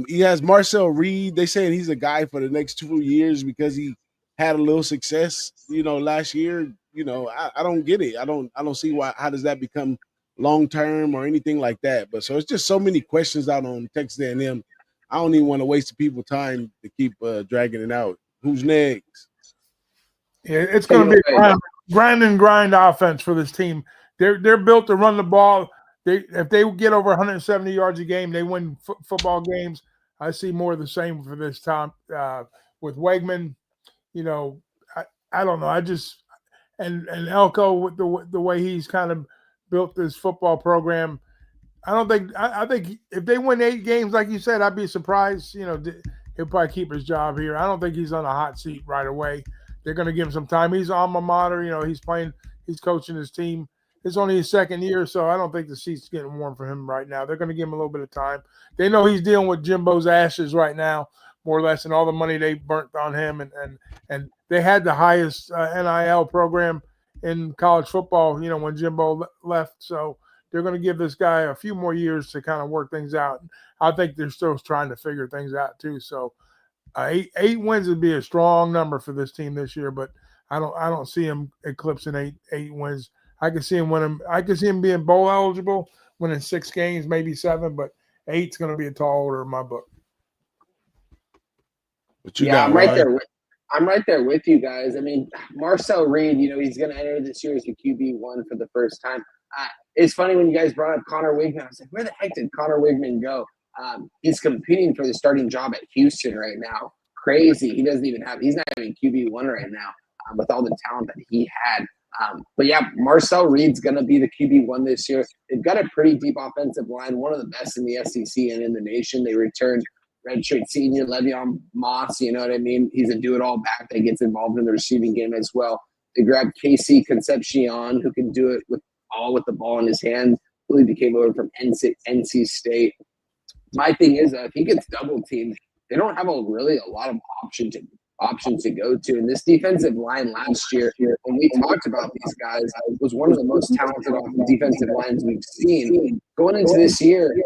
S3: He has Marcel Reed. They saying he's a guy for the next 2 years because he had a little success, last year. I don't get it. I don't see how does that become long term or anything like that. But so it's just so many questions out on Texas A&M. I don't even want to waste people's time to keep dragging it out. Who's next?
S2: Yeah, it's going to be a grind offense for this team. They're built to run the ball. If they get over 170 yards a game, they win football games. I see more of the same for this time with Wegman. I don't know. I just and Elko with the way he's kind of built this football program. I think if they win 8 games, like you said, I'd be surprised. He'll probably keep his job here. I don't think he's on a hot seat right away. They're going to give him some time. He's alma mater. He's coaching his team. It's only his second year, so I don't think the seat's getting warm for him right now. They're going to give him a little bit of time. They know he's dealing with Jimbo's ashes right now, more or less, and all the money they burnt on him. And they had the highest NIL program in college football, when Jimbo left. So they're going to give this guy a few more years to kind of work things out. I think they're still trying to figure things out too. So 8 wins would be a strong number for this team this year, but I don't see him eclipsing 8 wins. I can see him being bowl eligible, winning 6 games, maybe 7, but 8's going to be a tall order in my book.
S4: I'm right there with you guys. I mean, Marcel Reed, he's going to enter this year as the QB1 for the first time. It's funny when you guys brought up Connor Wigman. I was like, where the heck did Connor Wigman go? He's competing for the starting job at Houston right now. Crazy. He's not even QB1 right now with all the talent that he had. But yeah, Marcel Reed's going to be the QB1 this year. They've got a pretty deep offensive line, one of the best in the SEC and in the nation. They returned redshirt senior Le'Veon Moss, you know what I mean? He's a do-it-all back that gets involved in the receiving game as well. They grabbed KC Concepcion, who can do it with the ball in his hand. Really became over from NC State. My thing is, if he gets double teamed, they don't have a lot of options to go to. And this defensive line last year, when we talked about these guys, was one of the most talented defensive lines we've seen. Going into this year,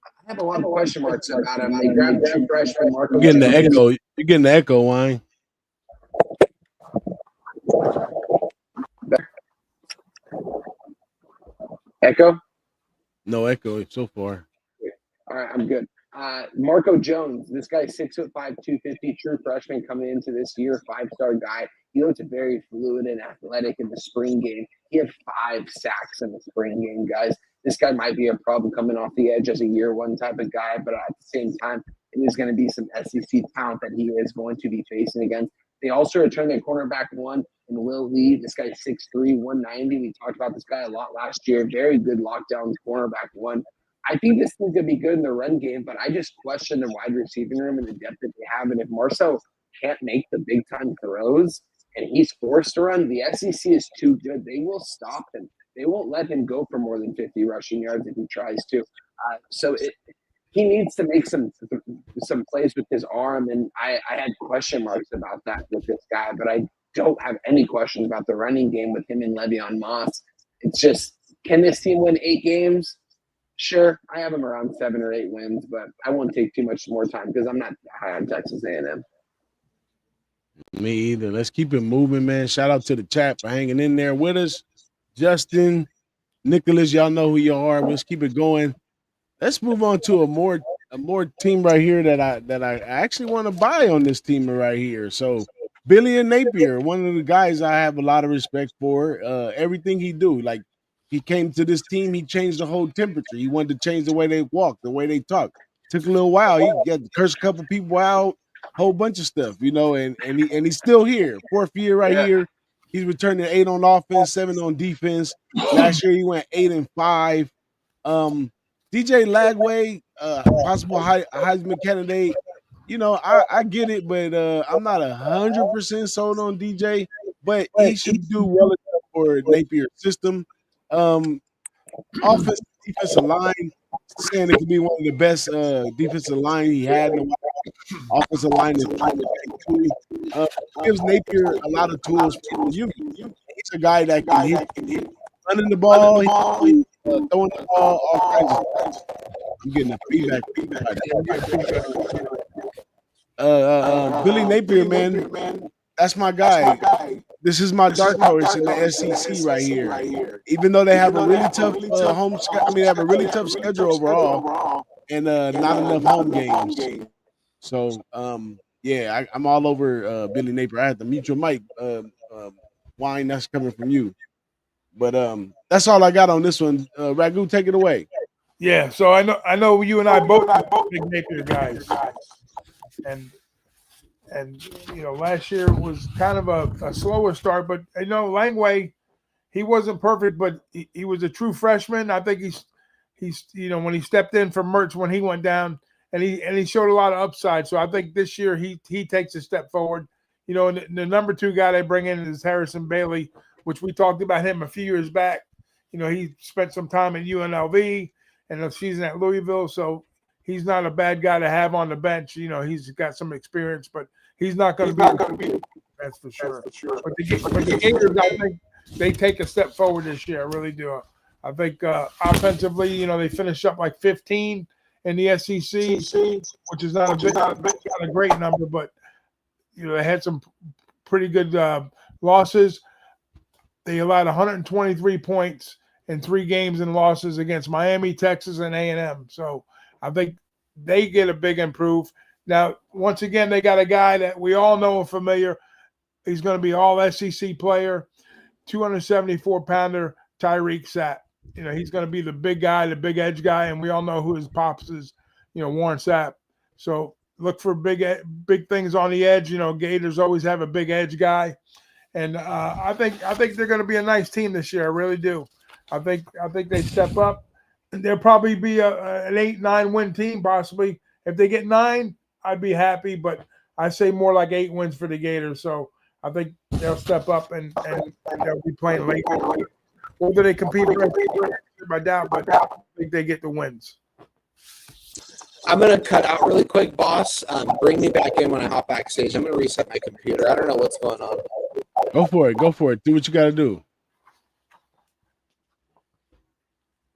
S4: I have a lot of question marks about him. They grabbed true freshman Marco.
S3: You're getting the echo. You're getting the echo, Wine.
S4: Echo?
S3: No echo so far.
S4: All right, I'm good. Marco Jones, this guy's 6'5", 250, true freshman coming into this year, 5-star guy. He looks very fluid and athletic in the spring game. He had 5 sacks in the spring game, guys. This guy might be a problem coming off the edge as a year one type of guy, but at the same time, it is going to be some SEC talent that he is going to be facing against. They also returned their cornerback one and Will Lee. This guy's 6'3", 190. We talked about this guy a lot last year. Very good lockdown cornerback one. I think this thing's going to be good in the run game, but I just question the wide receiving room and the depth that they have. And if Marcel can't make the big-time throws and he's forced to run, the SEC is too good. They will stop him. They won't let him go for more than 50 rushing yards if he tries to. He needs to make some plays with his arm, and I had question marks about that with this guy, but I don't have any questions about the running game with him and Le'Veon Moss. It's just, can this team win 8 games? Sure, I have them around 7 or 8 wins, but I won't take too much more time because I'm not high on Texas A&M.
S3: Me either. Let's keep it moving, man. Shout out to the chat for hanging in there with us. Justin, Nicholas, y'all know who you are. Let's keep it going. Let's move on to a more team right here that I actually want to buy on this team right here. So Billy and Napier, one of the guys I have a lot of respect for. Everything he do, like he came to this team, he changed the whole temperature. He wanted to change the way they walk, the way they talk. Took a little while. He got to curse a couple people out, whole bunch of stuff, and he's still here. 4th year right here. He's returning 8 on offense, 7 on defense. Last year he went 8-5. DJ Lagway, possible Heisman candidate. I get it, but I'm not 100% sold on DJ. But he should do well enough for Napier's system. Offensive defensive line, saying it could be one of the best defensive line he had in a while. Offensive line is gives Napier a lot of tools. He's a guy that can hit, running the ball, throwing the ball, all kinds of things. I'm getting a feedback. Billy Napier, man, that's my guy. This is my dark horse in the SEC right here. Even though they have a really tough they have a really tough schedule overall, and not enough home games. So, I'm all over Billy Napier. I had to mute your mic, Wine. That's coming from you. But that's all I got on this one. Ragu, take it away.
S2: Yeah, so I know you and I both big Napier guys, and last year was kind of a slower start, but Langway, he wasn't perfect, but he was a true freshman. I think he's when he stepped in for Mertz when he went down, and he showed a lot of upside. So I think this year he takes a step forward. And the number 2 guy they bring in is Harrison Bailey, which we talked about him a few years back. He spent some time at UNLV and a season at Louisville, so he's not a bad guy to have on the bench. He's got some experience, but he's not going to be. That's for sure. But the Gators, I think they take a step forward this year. I really do. I think offensively, they finished up like 15 in the SEC, which is not a great number, but they had some pretty good losses. They allowed 123 points in 3 games and losses against Miami, Texas, and A&M. So I think they get a big improve. Now, once again, they got a guy that we all know and familiar. He's going to be all SEC player, 274-pounder, Tyreek Sapp. He's going to be the big guy, the big edge guy, and we all know who his pops is, Warren Sapp. So look for big things on the edge. Gators always have a big edge guy. And I think they're going to be a nice team this year. I really do. I think they step up. They'll probably be an 8-9 win team, possibly. If they get 9, I'd be happy. But I say more like 8 wins for the Gators. So I think they'll step up and they'll be playing late. Whether they compete for it, I doubt, but I think they get the wins.
S5: I'm going to cut out really quick, boss. Bring me back in when I hop backstage. I'm going to reset my computer. I don't know what's going on.
S3: Go for it. Do what you got to do.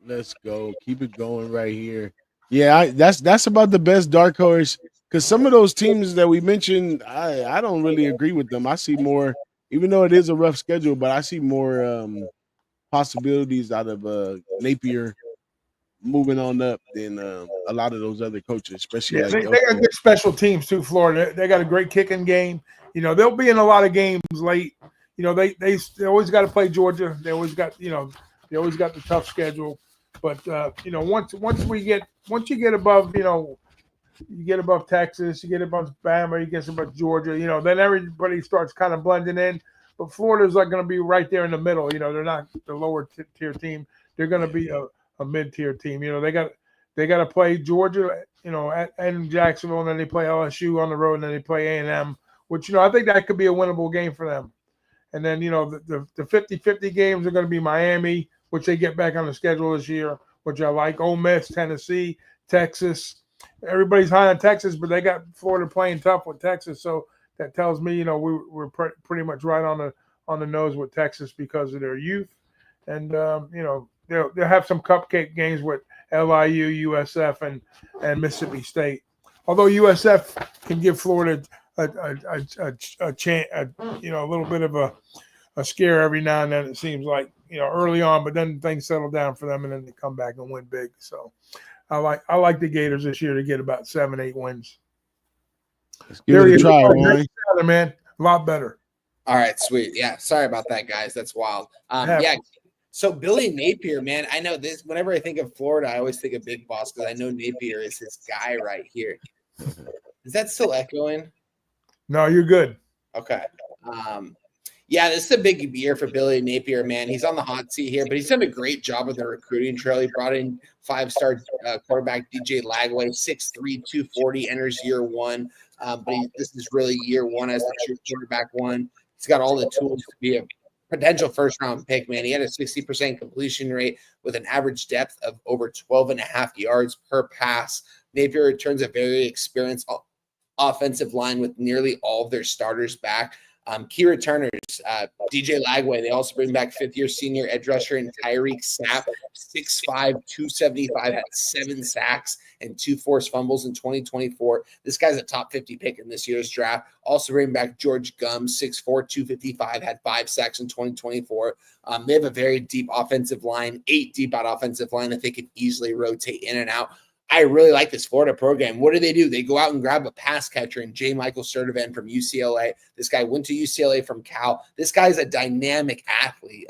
S3: Let's go. Keep it going right here. Yeah, that's about the best dark horse, because some of those teams that we mentioned, I don't really agree with them. I see more, even though it is a rough schedule, but I see more possibilities out of Napier moving on up than a lot of those other coaches, especially
S2: Yeah,
S3: like
S2: they got good special teams too. Florida, they got a great kicking game. You know, they'll be in a lot of games late. You know, they always got to play Georgia. They always got they always got the tough schedule. But you know, once you get above you get above Texas, you get above Bama, you get above Georgia, you know, then everybody starts kind of blending in. But Florida's like going to be right there in the middle. You know, they're not the lower tier team. They're going to be a mid-tier team. You know, they got to play Georgia, you know, and Jacksonville, and then they play LSU on the road, and then they play A&M, which, you know, I think that could be a winnable game for them. And then, you know, the 50-50 games are going to be Miami, which they get back on the schedule this year, which I like. Ole Miss, Tennessee, Texas. Everybody's high on Texas, but they got Florida playing tough with Texas. So that tells me, you know, we're pretty much right on the nose with Texas because of their youth. And, you know, they'll have some cupcake games with LIU, USF, and Mississippi State. Although USF can give Florida a chance, you know, a little bit of a scare every now and then, it seems like, you know, early on, but then things settle down for them and then they come back and win big. So I like the Gators this year to get about 7-8 wins.
S3: Let's give it a try, Ryan.
S2: Man. A lot better.
S5: All right, sweet. Yeah, sorry about that, guys. That's wild. Yeah. So Billy Napier, man, I know this. Whenever I think of Florida, I always think of Big Boss because I know Napier is his guy right here. Is that still echoing?
S2: No, you're good.
S5: Okay. Yeah, this is a big year for Billy Napier, man. He's on the hot seat here, but he's done a great job with the recruiting trail. He brought in 5-star quarterback DJ Lagway, 6'3", 240, enters year one. But this is really year one as the true quarterback one. He's got all the tools to be a potential first-round pick, man. He had a 60% completion rate with an average depth of over 12.5 yards per pass. Napier returns a very experienced offensive line with nearly all of their starters back. Key returners, DJ Lagway. They also bring back fifth-year senior edge rusher and Tyreek Sapp, 6'5", 275, had 7 sacks and 2 forced fumbles in 2024. This guy's a top 50 pick in this year's draft. Also bring back George Gum, 6'4", 255, had 5 sacks in 2024. They have a very deep offensive line, 8 deep out offensive line that they can easily rotate in and out. I really like this Florida program. What do? They go out and grab a pass catcher in J. Michael Sturdivant from UCLA. This guy went to UCLA from Cal. This guy's a dynamic athlete.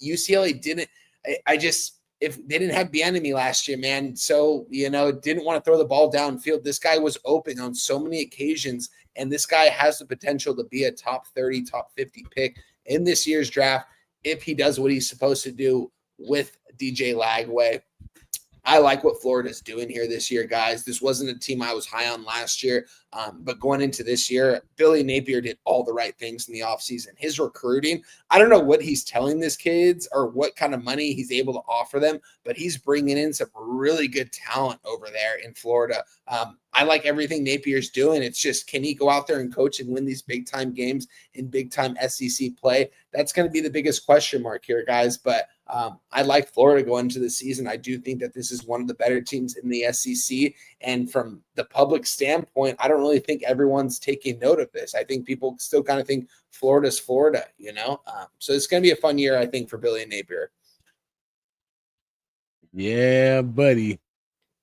S5: UCLA didn't – if they didn't have Bieniemy last year, man, so, you know, didn't want to throw the ball downfield. This guy was open on so many occasions, and this guy has the potential to be a top 30, top 50 pick in this year's draft if he does what he's supposed to do with DJ Lagway. I like what Florida's doing here this year, guys. This wasn't a team I was high on last year, but going into this year, Billy Napier did all the right things in the offseason. His recruiting, I don't know what he's telling these kids or what kind of money he's able to offer them, but he's bringing in some really good talent over there in Florida. I like everything Napier's doing. It's just, can he go out there and coach and win these big-time games in big-time SEC play? That's going to be the biggest question mark here, guys, but I like Florida going into the season. I do think that this is one of the better teams in the SEC. And from the public standpoint, I don't really think everyone's taking note of this. I think people still kind of think Florida's Florida, you know? So it's going to be a fun year, I think, for Billy Napier.
S3: Yeah, buddy.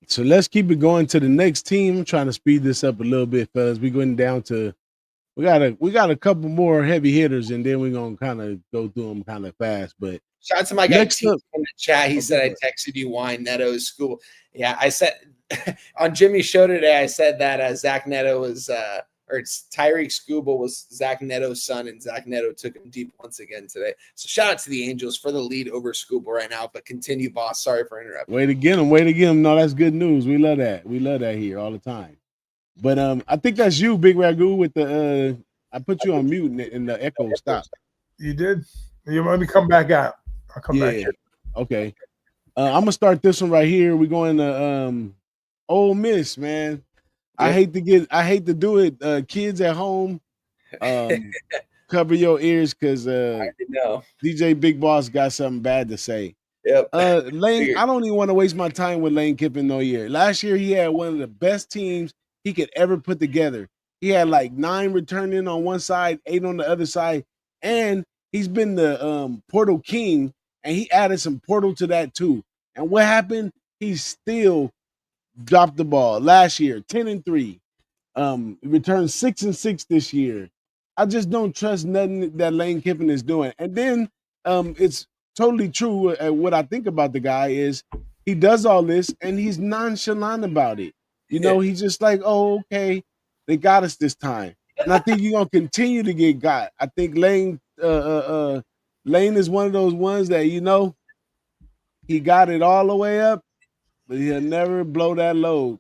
S3: So let's keep it going to the next team. I'm trying to speed this up a little bit, fellas. We're going down to we got a couple more heavy hitters, and then we're gonna kind of go through them kind of fast. But
S5: shout out to my guy T in the chat. He said I texted you Wine Neto's school. Yeah, I said on Jimmy's show today, I said that Zach Neto was or it's Tyreek Skubal was Zach Neto's son, and Zach Neto took him deep once again today. So shout out to the Angels for the lead over Skubal right now. But continue, boss. Sorry for interrupting.
S3: Way to get him. No, that's good news. We love that. We love that here all the time. But I think that's you, Big Ragu, with the I put you on mute and the echo stopped.
S2: You did? You let me come back out. I'll come back in.
S3: Okay. I'm gonna start this one right here. We're going to Ole Miss, man. Yeah. I hate to do it. Kids at home, cover your ears because DJ Big Boss got something bad to say.
S5: Yep.
S3: Lane, I don't even want to waste my time with Lane Kiffin no year. Last year he had one of the best teams he could ever put together. He had like 9 returning on one side, 8 on the other side, and he's been the portal king, and he added some portal to that too. And what happened? he still dropped the ball. Last year, 10-3. Returned 6-6 this year. I just don't trust nothing that Lane Kiffin is doing. And then it's totally true. What I think about the guy is he does all this and he's nonchalant about it. You know, he's just like, oh, okay, they got us this time. And I think you're gonna continue to get got. I think Lane is one of those ones that, you know, he got it all the way up, but he'll never blow that load.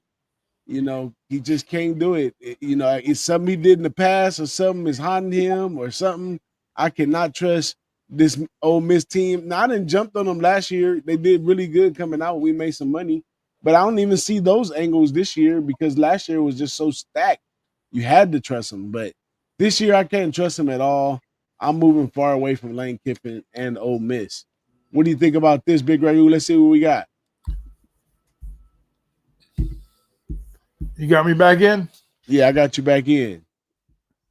S3: You know, he just can't do it. You know, it's something he did in the past or something is haunting him or something. I cannot trust this Ole Miss team. Now, I didn't jump on them last year. They did really good coming out. We made some money. But I don't even see those angles this year because last year was just so stacked. You had to trust them. But this year, I can't trust him at all. I'm moving far away from Lane Kiffin and Ole Miss. What do you think about this, Big Ragu? Let's see what we got.
S2: You got me back in?
S3: Yeah, I got you back in.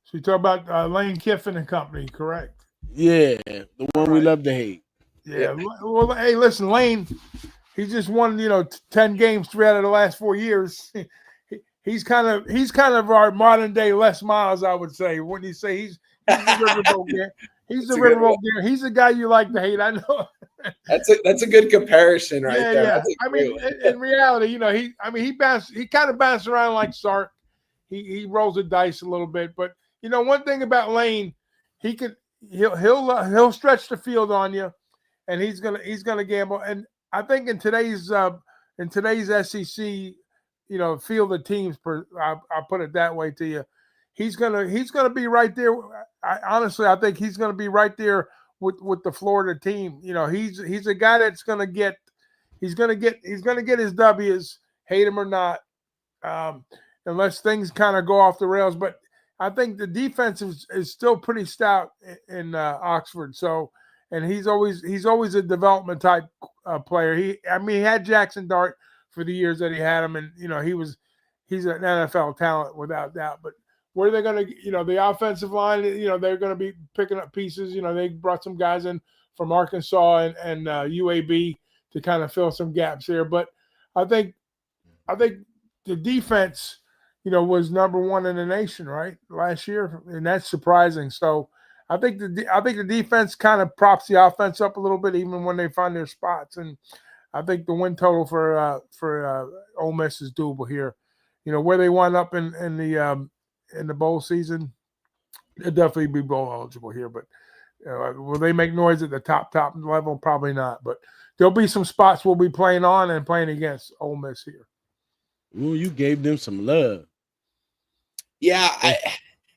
S2: So you talk about Lane Kiffin and company, correct?
S3: Yeah, the one we love to hate.
S2: Yeah. Well, hey, listen, Lane, he just won, 10 games 3 out of the last 4 years. He's kind of our modern day Les Miles, I would say. Wouldn't you say he's the riverboat guy? He's the riverboat guy. He's the guy you like to hate. I know.
S5: That's a good comparison right there.
S2: Yeah. I mean, in reality, he kind of bounced around like Sark. He rolls the dice a little bit, but one thing about Lane, he'll stretch the field on you, and he's gonna gamble. And I think in today's SEC, field of teams, I'll put it that way to you. He's gonna be right there. I think he's gonna be right there with the Florida team. He's a guy that's gonna get his W's, hate him or not, unless things kind of go off the rails. But I think the defense is still pretty stout in Oxford. So, and he's always a development type player. He had Jackson Dart for the years that he had him, and he's an NFL talent without doubt. But where they're going to, the offensive line, they're going to be picking up pieces. They brought some guys in from Arkansas and UAB to kind of fill some gaps there. But I think the defense, was number 1 in the nation, right, last year, and that's surprising. So I think the defense kind of props the offense up a little bit, even when they find their spots. And I think the win total for Ole Miss is doable here. Where they wind up in the bowl season, they'll definitely be bowl eligible here. But will they make noise at the top level? Probably not. But there'll be some spots we'll be playing on and playing against Ole Miss here.
S3: Ooh, you gave them some love.
S5: Yeah,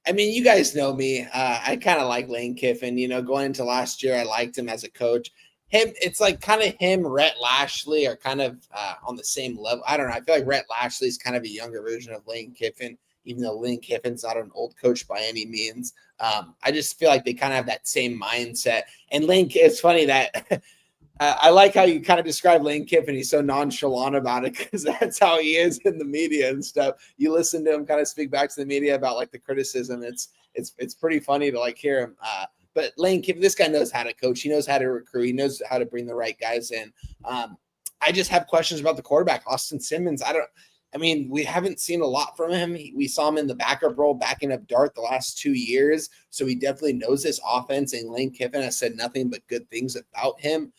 S5: I mean, you guys know me. I kind of like Lane Kiffin. Going into last year, I liked him as a coach. It's like kind of him, Rhett Lashley are kind of on the same level. I don't know. I feel like Rhett Lashley is kind of a younger version of Lane Kiffin, even though Lane Kiffin's not an old coach by any means. I just feel like they kind of have that same mindset. And it's funny that I like how you kind of describe Lane Kiffin. He's so nonchalant about it because that's how he is in the media and stuff. You listen to him kind of speak back to the media about like the criticism. It's pretty funny to like hear him. But Lane Kiffin, this guy knows how to coach. He knows how to recruit. He knows how to bring the right guys in. I just have questions about the quarterback, Austin Simmons. We haven't seen a lot from him. We saw him in the backup role, backing up Dart the last 2 years. So he definitely knows this offense. And Lane Kiffin has said nothing but good things about him.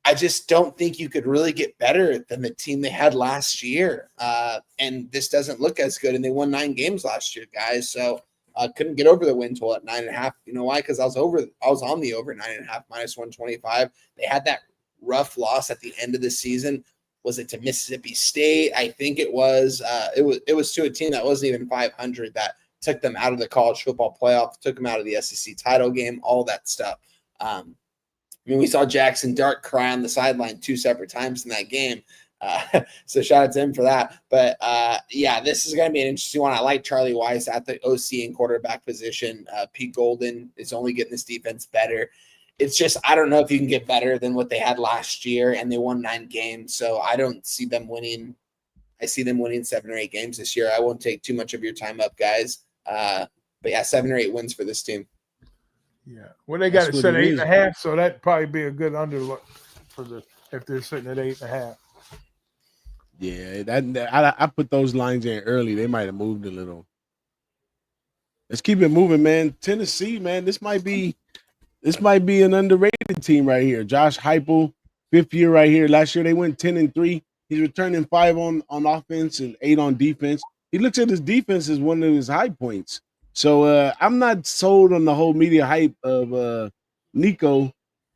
S5: I just don't think you could really get better than the team they had last year. And this doesn't look as good. And they won 9 games last year, guys. So couldn't get over the win total at 9.5. You know why? Because I was on the over 9.5 minus 125. They had that rough loss at the end of the season. Was it to Mississippi State? I think it was. It was to a team that wasn't even 500 that took them out of the college football playoff, took them out of the SEC title game, all that stuff. We saw Jackson Dart cry on the sideline 2 separate times in that game. So shout out to him for that. But this is going to be an interesting one. I like Charlie Weiss at the OC and quarterback position. Pete Golden is only getting this defense better. It's just, I don't know if you can get better than what they had last year, and they won 9 games. So I don't see them winning. I see them winning 7 or 8 games this year. I won't take too much of your time up, guys. But 7 or 8 wins for this team.
S2: Yeah. Well, they got it set at 8.5, so that'd probably be a good underlook if they're sitting at 8.5.
S3: Yeah, I put those lines in early. They might have moved a little. Let's keep it moving, man. Tennessee, man, this might be an underrated team right here. Josh Heupel, 5th year right here. Last year they went 10-3. He's returning 5 on offense and 8 on defense. He looks at his defense as one of his high points. So I'm not sold on the whole media hype of Nico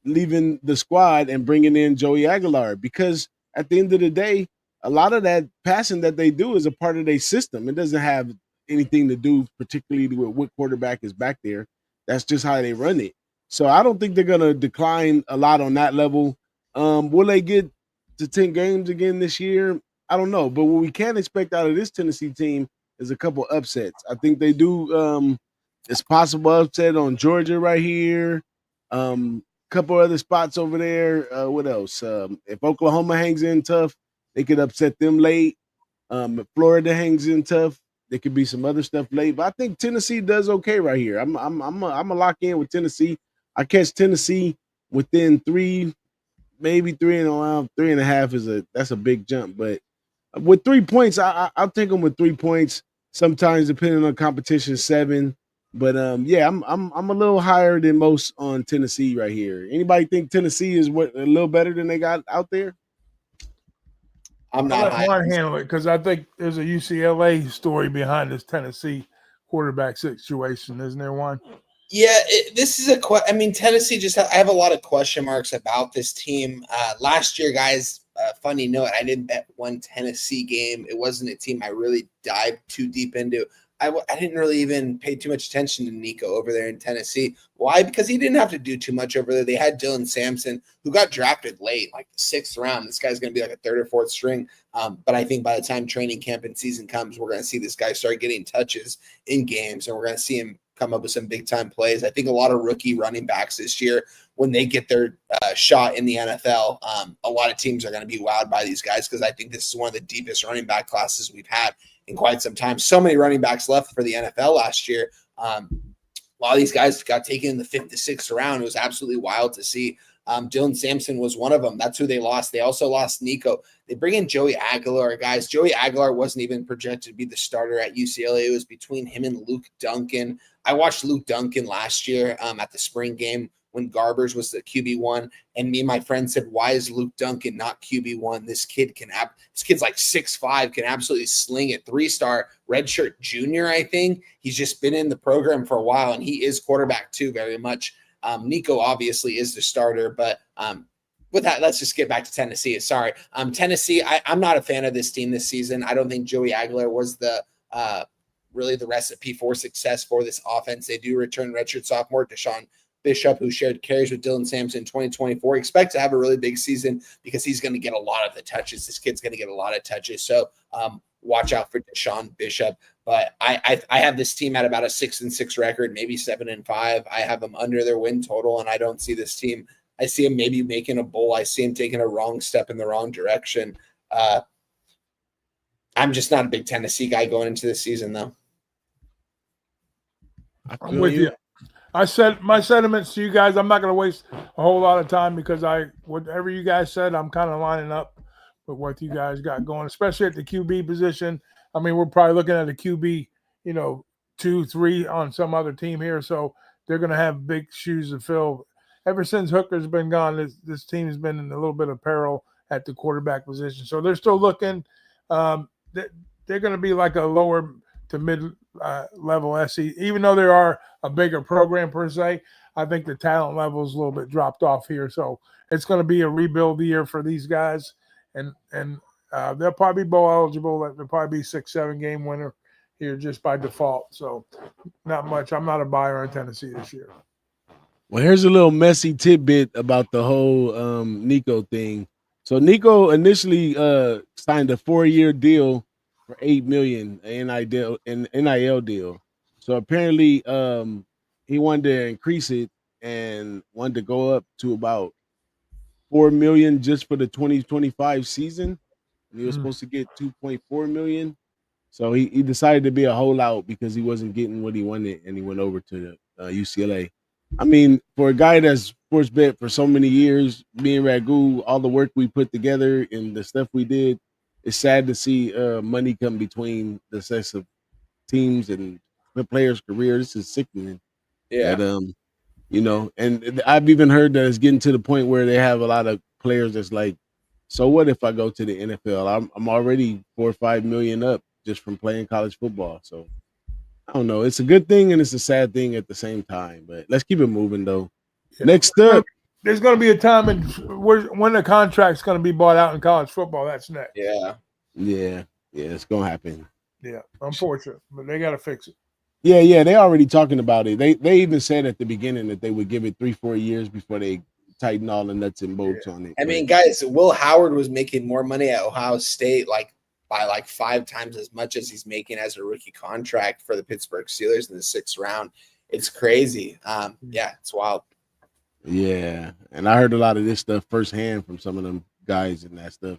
S3: leaving the squad and bringing in Joey Aguilar, because at the end of the day, a lot of that passing that they do is a part of their system. It doesn't have anything to do particularly with what quarterback is back there. That's just how they run it. So I don't think they're going to decline a lot on that level. Will they get to 10 games again this year? I don't know. But what we can expect out of this Tennessee team is a couple upsets. I think they do. It's possible upset on Georgia right here. Couple other spots over there. What else? If Oklahoma hangs in tough, they could upset them late. If Florida hangs in tough, there could be some other stuff late. But I think Tennessee does okay right here. I'm a lock in with Tennessee. I catch Tennessee within 3, maybe 3.5 that's a big jump. But with 3 points, I'll take them with 3 points. Sometimes depending on competition, 7. But yeah, I'm a little higher than most on Tennessee right here. Anybody think Tennessee is a little better than they got out there?
S5: I'm not
S2: high. I'll let Juan handle it because I think there's a UCLA story behind this Tennessee quarterback situation, isn't there, Juan?
S5: Yeah, this is I mean, Tennessee I have a lot of question marks about this team. Last year, guys, funny note, I didn't bet one Tennessee game. It wasn't a team I really dived too deep into. I didn't really even pay too much attention to Nico over there in Tennessee. Why? Because he didn't have to do too much over there. They had Dylan Sampson, who got drafted late, like the 6th round. This guy's going to be like a 3rd or 4th string. But I think by the time training camp and season comes, we're going to see this guy start getting touches in games, and we're going to see him come up with some big-time plays. I think a lot of rookie running backs this year, when they get their shot in the NFL, a lot of teams are going to be wowed by these guys because I think this is one of the deepest running back classes we've had in quite some time. So many running backs left for the NFL last year. A lot of these guys got taken in the 5th to 6th round. It was absolutely wild to see. Dylan Sampson was one of them. That's who they lost. They also lost Nico. They bring in Joey Aguilar, guys. Joey Aguilar wasn't even projected to be the starter at UCLA. It was between him and Luke Duncan. I watched Luke Duncan last year at the spring game when Garbers was the QB1, and me and my friend said, why is Luke Duncan not QB1? This kid's like 6'5", can absolutely sling it. 3-star redshirt junior, I think. He's just been in the program for a while, and he is quarterback too, very much. Nico obviously is the starter, but with that, let's just get back to Tennessee. Sorry. Tennessee, I'm not a fan of this team this season. I don't think Joey Aguilar was the really the recipe for success for this offense. They do return redshirt sophomore Deshaun Bishop, who shared carries with Dylan Sampson in 2024. Expect to have a really big season because he's going to get a lot of the touches. This kid's going to get a lot of touches. So watch out for Deshaun Bishop. But I have this team at about a 6-6 record, maybe 7-5. I have them under their win total, and I don't see this team. I see him maybe making a bowl. I see him taking a wrong step in the wrong direction. I'm just not a big Tennessee guy going into this season, though.
S2: I'm with you. I said my sentiments to you guys. I'm not going to waste a whole lot of time because whatever you guys said, I'm kind of lining up with what you guys got going, especially at the QB position. I mean, we're probably looking at a QB, 2, 3 on some other team here, so they're going to have big shoes to fill. Ever since Hooker's been gone, this team has been in a little bit of peril at the quarterback position. So they're still looking. They're going to be like a lower to mid level SE, even though they are a bigger program per se. I think the talent level is a little bit dropped off here, so it's going to be a rebuild year for these guys, and they'll probably be bowl eligible. They'll probably be 6-7 game winner here just by default. So not much. I'm not a buyer on Tennessee this year.
S3: Well, here's a little messy tidbit about the whole Nico thing. So Nico initially signed a 4-year deal for $8 million NIL deal. So apparently he wanted to increase it and wanted to go up to about $4 million just for the 2025 season. And he was supposed to get $2.4 million. So he decided to be a holdout because he wasn't getting what he wanted, and he went over to UCLA. I mean, for a guy that's sports bet for so many years, me and Ragu, all the work we put together and the stuff we did, it's sad to see money come between the success of teams and the players' career. This is sickening.
S5: Yeah.
S3: That, and I've even heard that it's getting to the point where they have a lot of players that's like, so what if I go to the NFL? I'm already 4 or 5 million up just from playing college football. So I don't know. It's a good thing and it's a sad thing at the same time. But let's keep it moving though.
S2: Yeah.
S3: Next up,
S2: there's going to be a time when the contract's going to be bought out in college football. That's next.
S5: Yeah,
S3: it's gonna happen.
S2: Yeah, unfortunate, but they got to fix it.
S3: Yeah, they already talking about it. They even said at the beginning that they would give it 3-4 years before they tighten all the nuts and bolts on it.
S5: I mean, guys, Will Howard was making more money at Ohio State, by 5 times as much as he's making as a rookie contract for the Pittsburgh Steelers in the 6th round. It's crazy. Yeah, it's wild.
S3: Yeah, and I heard a lot of this stuff firsthand from some of them guys and that stuff.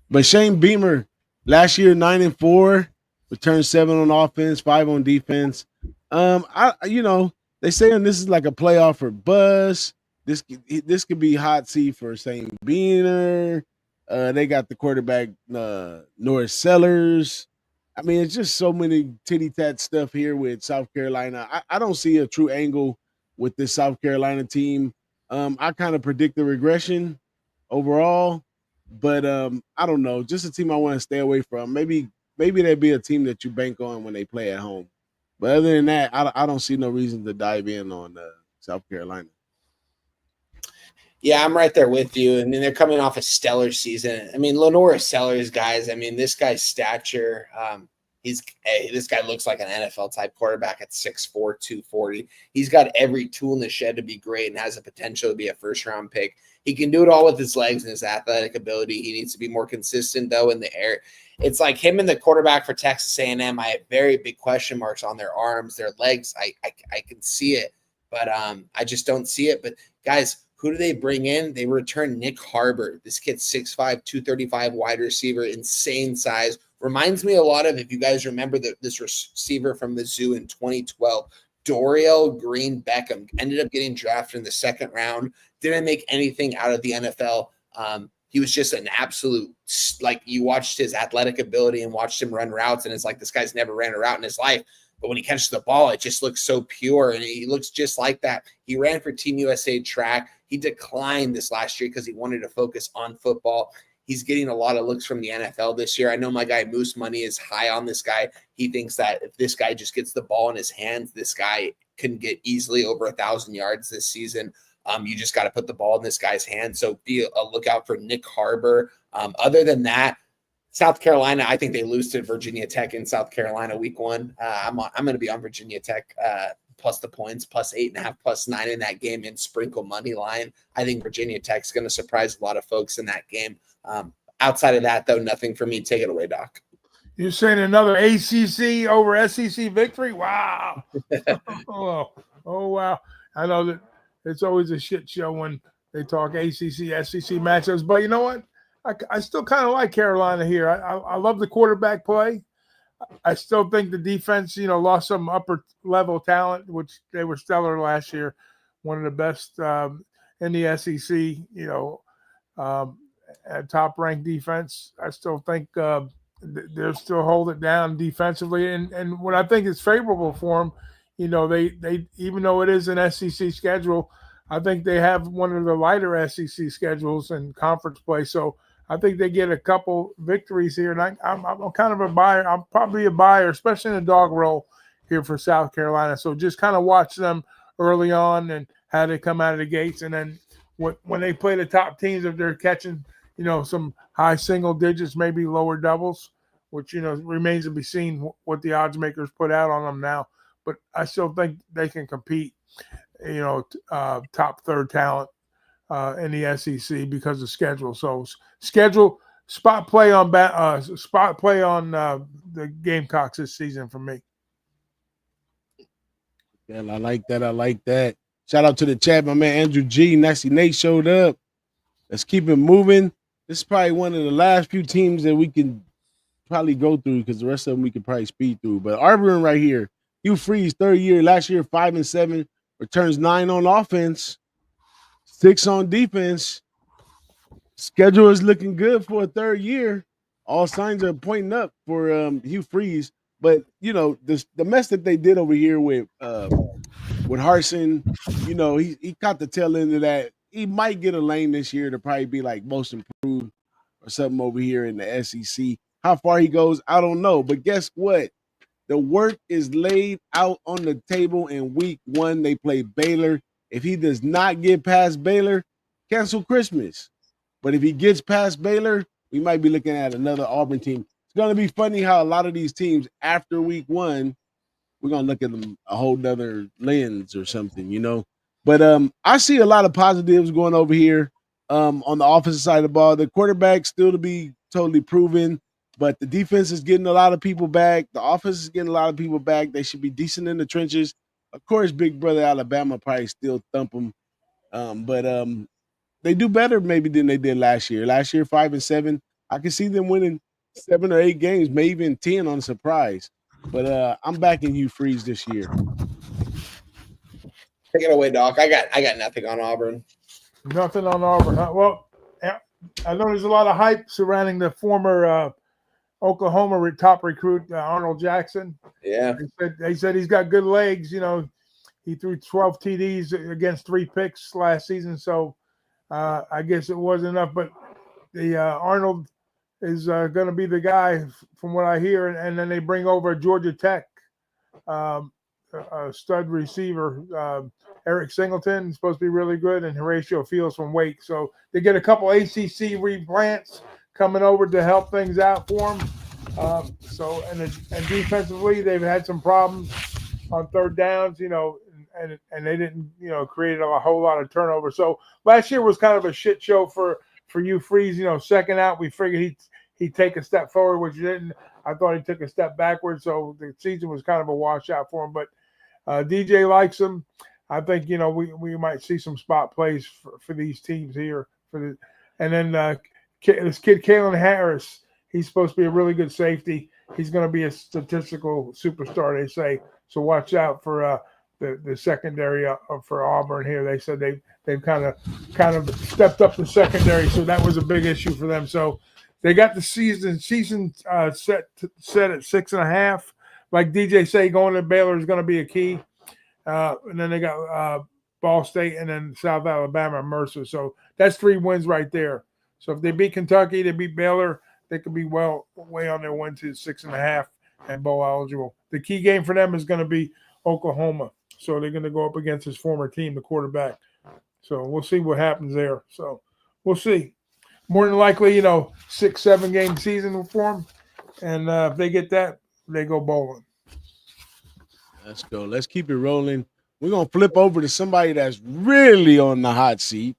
S3: But Shane Beamer, last year 9-4, returned 7 on offense, 5 on defense. They saying this is like a playoff for Buzz. This could be hot seat for Shane Beamer. They got the quarterback Norris Sellers. I mean, it's just so many titty tat stuff here with South Carolina. I don't see a true angle with this South Carolina team. I kind of predict the regression overall, but I don't know. Just a team I want to stay away from. Maybe they'd be a team that you bank on when they play at home. But other than that, I don't see no reason to dive in on South Carolina.
S5: Yeah, I'm right there with you. I mean, they're coming off a stellar season. I mean, Lenore Sellers, guys. I mean, this guy's stature. This guy looks like an NFL type quarterback at 6'4", 240. He's got every tool in the shed to be great and has the potential to be a first-round pick. He can do it all with his legs and his athletic ability. He needs to be more consistent, though, in the air. It's like him and the quarterback for Texas A&M. I have very big question marks on their arms, their legs. I can see it, but I just don't see it. But, guys, who do they bring in? They return Nick Harbor. This kid's 6'5", 235 wide receiver, insane size. Reminds me a lot of, if you guys remember this receiver from the Zoo in 2012, Dorial Green Beckham, ended up getting drafted in the 2nd round. Didn't make anything out of the NFL. He was just an absolute, you watched his athletic ability and watched him run routes, and it's like this guy's never ran a route in his life. But when he catches the ball, it just looks so pure, and he looks just like that. He ran for Team USA track. He declined this last year because he wanted to focus on football. He's getting a lot of looks from the NFL this year. I know my guy Moose Money is high on this guy. He thinks that if this guy just gets the ball in his hands, this guy can get easily over 1,000 yards this season. You just got to put the ball in this guy's hands. So be a lookout for Nick Harbor. Other than that, South Carolina, I think they lose to Virginia Tech in South Carolina week 1. I'm going to be on Virginia Tech plus the points, plus 8.5, plus 9 in that game, and sprinkle money line. I think Virginia Tech's going to surprise a lot of folks in that game. Outside of that, though, nothing for me. Take it away, Doc.
S2: You're saying another ACC over SEC victory? Wow. oh, wow. I know that it's always a shit show when they talk ACC, SEC matchups, but you know what? I still kind of like Carolina here. I love the quarterback play. I still think the defense, lost some upper level talent, which they were stellar last year. One of the best in the SEC, top ranked defense. I still think they'll still hold it down defensively. And what I think is favorable for them, they even though it is an SEC schedule, I think they have one of the lighter SEC schedules in conference play. So I think they get a couple victories here, and I'm kind of a buyer. I'm probably a buyer, especially in the dog roll here for South Carolina. So just kind of watch them early on and how they come out of the gates, and then when they play the top teams, if they're catching, some high single digits, maybe lower doubles, which remains to be seen what the odds makers put out on them now. But I still think they can compete, top 3rd talent in the SEC because of schedule. So spot play on the Gamecocks this season for me.
S3: Yeah, I like that. Shout out to the chat, my man Andrew G. Nasty Nate showed up. Let's keep it moving. This is probably one of the last few teams that we can probably go through because the rest of them we can probably speed through. But Auburn right here, Hugh Freeze, 3rd year, last year 5-7, returns 9 on offense, 6 on defense. Schedule is looking good for a 3rd year. all signs are pointing up for Hugh Freeze. But the mess that they did over here with Harson, he caught the tail end of that. He might get a lane this year to probably be like most improved or something over here in the SEC. How far he goes, I don't know. But guess what? The work is laid out on the table in week 1. They play Baylor. If he does not get past Baylor, cancel Christmas. But if he gets past Baylor, we might be looking at another Auburn team. It's going to be funny how a lot of these teams after week 1, we're going to look at them a whole nother lens or something. But I see a lot of positives going over here on the offensive side of the ball. The quarterback still to be totally proven, but the defense is getting a lot of people back. The offense is getting a lot of people back. They should be decent in the trenches. Of course, big brother Alabama probably still thump them. But they do better maybe than they did last year. Last year, 5-7. I can see them winning 7 or 8 games, maybe even 10 on surprise. But I'm backing Hugh Freeze this year.
S5: Take it away, Doc. I got nothing on Auburn.
S2: Nothing on Auburn. Huh? Well, I know there's a lot of hype surrounding the former Oklahoma top recruit Arnold Jackson.
S5: Yeah,
S2: they said he's got good legs. He threw 12 TDs against 3 picks last season, so I guess it wasn't enough. But the Arnold is going to be the guy, from what I hear, and then they bring over Georgia Tech a stud receiver, Eric Singleton, supposed to be really good, and Horatio Fields from Wake. So they get a couple ACC replants coming over to help things out for them. And defensively, they've had some problems on third downs, and they didn't, create a whole lot of turnover. So last year was kind of a shit show for Hugh Freeze. Second out, we figured he'd take a step forward, which he didn't. I thought he took a step backwards, so the season was kind of a washout for him. But DJ likes him. I think we might see some spot plays for these teams here. And then this kid Kalen Harris, he's supposed to be a really good safety. He's going to be a statistical superstar, they say. So watch out for the secondary for Auburn here. They said they've kind of stepped up the secondary, so that was a big issue for them. So they got the season set at 6.5. Like DJ say, going to Baylor is going to be a key. And then they got Ball State and then South Alabama and Mercer. So that's 3 wins right there. So if they beat Kentucky, they beat Baylor, they could be way on their win to 6.5 and bowl eligible. The key game for them is going to be Oklahoma. So they're going to go up against his former team, the quarterback. So we'll see what happens there. So we'll see. More than likely, 6-7 game season for them. And if they get that, they go bowling.
S3: Let's go. Let's keep it rolling. We're going to flip over to somebody that's really on the hot seat,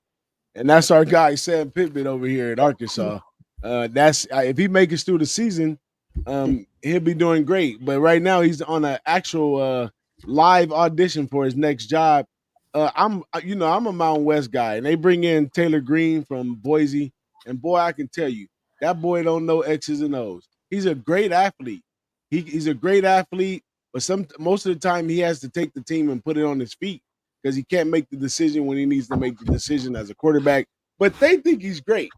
S3: and that's our guy, Sam Pittman over here at Arkansas. That's if he makes it through the season, he'll be doing great. But right now, he's on an actual live audition for his next job. I'm a Mountain West guy, and they bring in Taylor Green from Boise, and boy, I can tell you, that boy don't know X's and O's. He's a great athlete. He's a great athlete. But most of the time, he has to take the team and put it on his feet because he can't make the decision when he needs to make the decision as a quarterback. But they think he's great.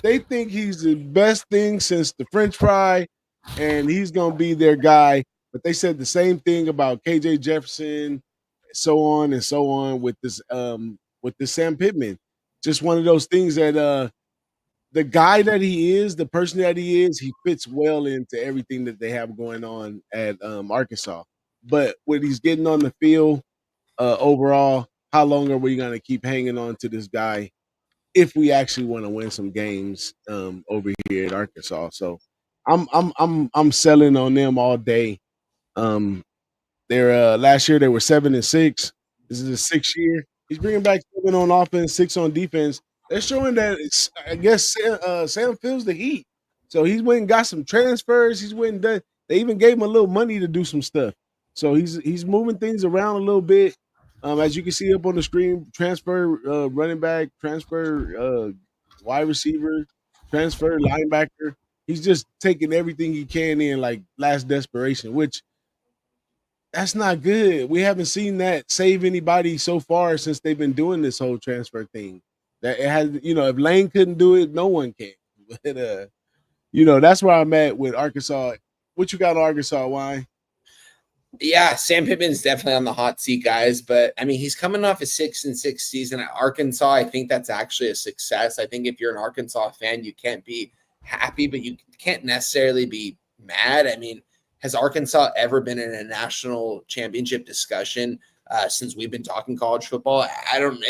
S3: They think he's the best thing since the French fry, and he's going to be their guy. But they said the same thing about KJ Jefferson, so on and so on with this Sam Pittman. Just one of those things that the guy that he is, the person that he is, he fits well into everything that they have going on at Arkansas. But when he's getting on the field overall, how long are we going to keep hanging on to this guy if we actually want to win some games over here at Arkansas? So I'm selling on them all day. They're last year they were 7-6. This is the 6th year. He's bringing back 7 on offense, 6 on defense. They're showing that I guess Sam feels the heat. So he's went and got some transfers. He's went and done. They even gave him a little money to do some stuff. So he's moving things around a little bit. As you can see up on the screen, transfer running back, transfer wide receiver, transfer linebacker. He's just taking everything he can in like last desperation, which that's not good. We haven't seen that save anybody so far since they've been doing this whole transfer thing. That it has, if Lane couldn't do it, no one can. But that's where I'm at with Arkansas. What you got on Arkansas, Wine?
S5: Yeah, Sam Pittman's definitely on the hot seat, guys. But I mean, he's coming off a 6-6 season at Arkansas. I think that's actually a success. I think if you're an Arkansas fan, you can't be happy, but you can't necessarily be mad. I mean, has Arkansas ever been in a national championship discussion since we've been talking college football? I don't.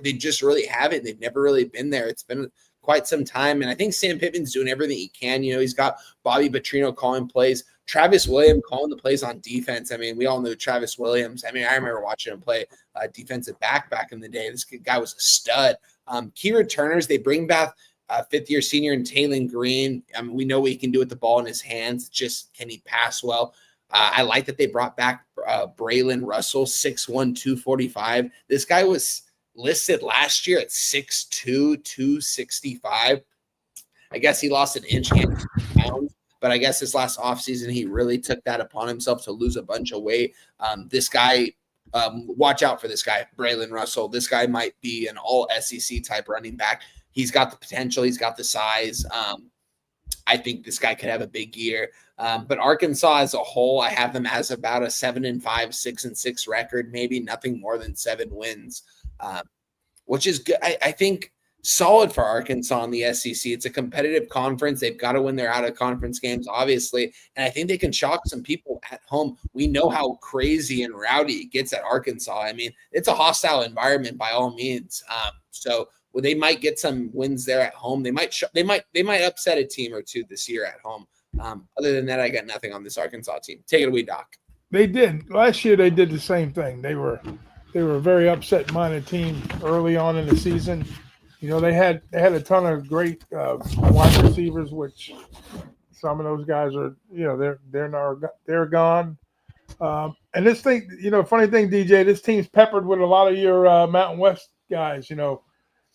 S5: They just really haven't. They've never really been there. It's been quite some time, and I think Sam Pittman's doing everything he can. He's got Bobby Petrino calling plays. Travis Williams calling the plays on defense. I mean, we all know Travis Williams. I mean, I remember watching him play defensive back in the day. This guy was a stud. Key returners, they bring back fifth-year senior and Taylon Green. I mean, we know what he can do with the ball in his hands. Just can he pass well? I like that they brought back Braylon Russell, 6'1", 245. This guy was listed last year at 6'2", 265. I guess he lost an inch and pounds. But I guess this last offseason, he really took that upon himself to lose a bunch of weight. This guy, watch out for this guy, Braylon Russell. This guy might be an all SEC type running back. He's got the potential. He's got the size. I think this guy could have a big year. But Arkansas as a whole, I have them as about a 7-5, 6-6 record, maybe nothing more than 7 wins, which is good. I think solid for Arkansas in the SEC. It's a competitive conference. They've got to win their out-of-conference games, obviously, and I think they can shock some people at home. We know how crazy and rowdy it gets at Arkansas. I mean, it's a hostile environment by all means. So they might get some wins there at home. They might upset a team or two this year at home. Other than that, I got nothing on this Arkansas team. Take it away, Doc.
S2: They did. Last year they did the same thing. They were a very upset-minded team early on in the season. They had a ton of great wide receivers, which some of those guys are, they're gone. And this thing, funny thing, DJ, this team's peppered with a lot of your Mountain West guys.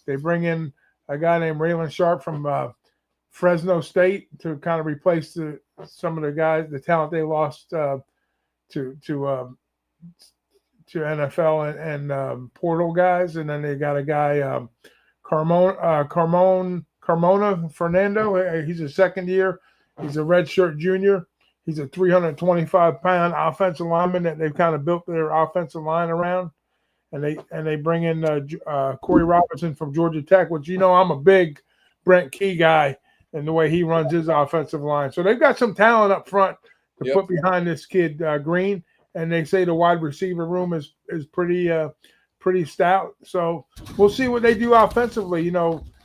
S2: They bring in a guy named Raylan Sharp from Fresno State to kind of replace some of the guys, the talent they lost to NFL and portal guys, and then they got a guy. Carmona Fernando. He's a second year. He's a redshirt junior. He's a 325-pound offensive lineman that they've kind of built their offensive line around. And they bring in Corey Robinson from Georgia Tech, which I'm a big Brent Key guy and the way he runs his offensive line. So they've got some talent up front to put behind this kid Green. And they say the wide receiver room is pretty stout. So we'll see what they do offensively.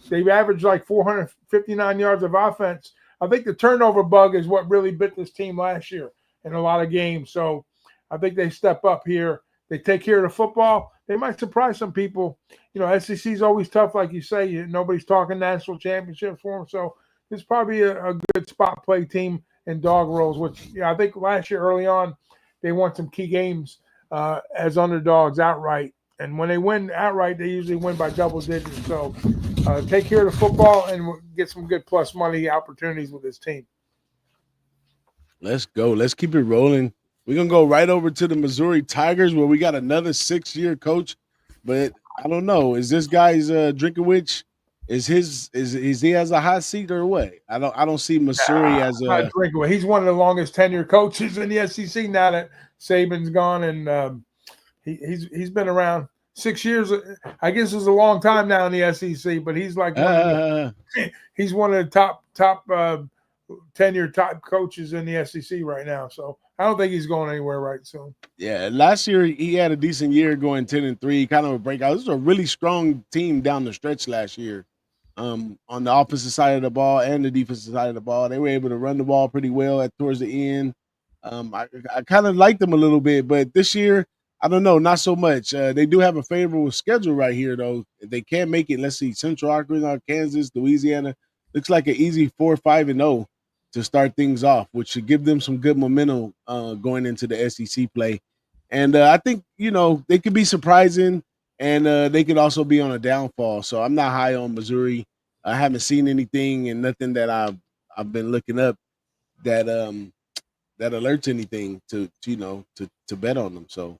S2: They've averaged like 459 yards of offense. I think the turnover bug is what really bit this team last year in a lot of games. So I think they step up here. They take care of the football. They might surprise some people. SEC is always tough, like you say. Nobody's talking national championship for them. So it's probably a good spot play team in dog roles, which I think last year early on they won some key games as underdogs outright. And when they win outright, they usually win by double digits. So take care of the football and get some good plus money opportunities with this team.
S3: Let's go. Let's keep it rolling. We're going to go right over to the Missouri Tigers where we got another 6-year coach. But I don't know. Is this guy's Drinkowicz? Is he has a hot seat or what? I don't see Missouri as a
S2: Drinkowicz. He's one of the longest tenure coaches in the SEC now that Saban's gone, and he's been around 6 years. I guess it's a long time now in the SEC, but he's like he's one of the top tenure top coaches in the SEC right now. So I don't think he's going anywhere right soon.
S3: Yeah, last year he had a decent year going 10-3, kind of a breakout. This was a really strong team down the stretch last year. On the offensive side of the ball and the defensive side of the ball, they were able to run the ball pretty well towards the end. I kind of liked them a little bit, but this year, I don't know, not so much. They do have a favorable schedule right here, though. If they can't make it, let's see, Central Arkansas, Kansas, Louisiana. Looks like an easy 4-5-0 to start things off, which should give them some good momentum going into the SEC play. And I think, they could be surprising, and they could also be on a downfall. So I'm not high on Missouri. I haven't seen anything and nothing that I've been looking up that alerts anything to bet on them. So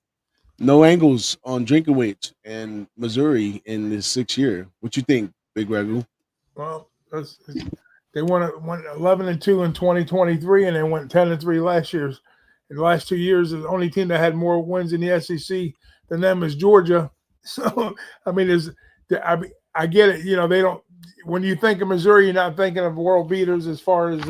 S3: no angles on Drinkowicz and Missouri in this 6 year. What you think, Big Ragu?
S2: Well, They won 11-2 in 2023, and they went 10-3 last year. In the last 2 years, the only team that had more wins in the SEC than them is Georgia. So, I mean, I get it. You know, they don't. When you think of Missouri, you're not thinking of world beaters as far as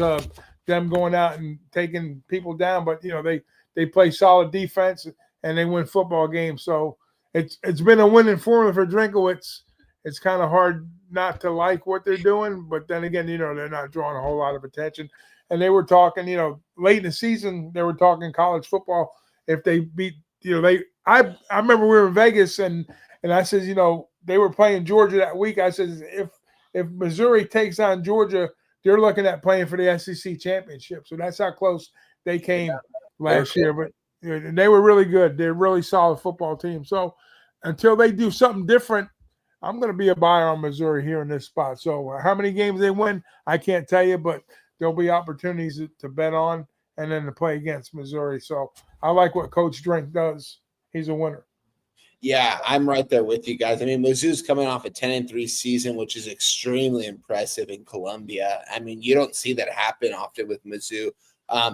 S2: them going out and taking people down. But you know, they play solid defense and they win football games. So it's been a winning formula for Drinkowitz. It's kind of hard not to like what they're doing, but then again, you know, they're not drawing a whole lot of attention. And they were talking, you know, late in the season, they were talking college football. If they beat, you know, I remember we were in Vegas and I said, you know, they were playing Georgia that week. I said, if Missouri takes on Georgia, they're looking at playing for the SEC championship. So that's how close they came last year. But you know, they were really good. They're a really solid football team. So until they do something different, I'm going to be a buyer on Missouri here in this spot. So how many games they win, I can't tell you, but there'll be opportunities to bet on and then to play against Missouri. So I like what Coach Drink does. He's a winner.
S5: Yeah, I'm right there with you guys. I mean, Mizzou's coming off a 10-3 season, which is extremely impressive in Columbia. I mean, you don't see that happen often with Mizzou.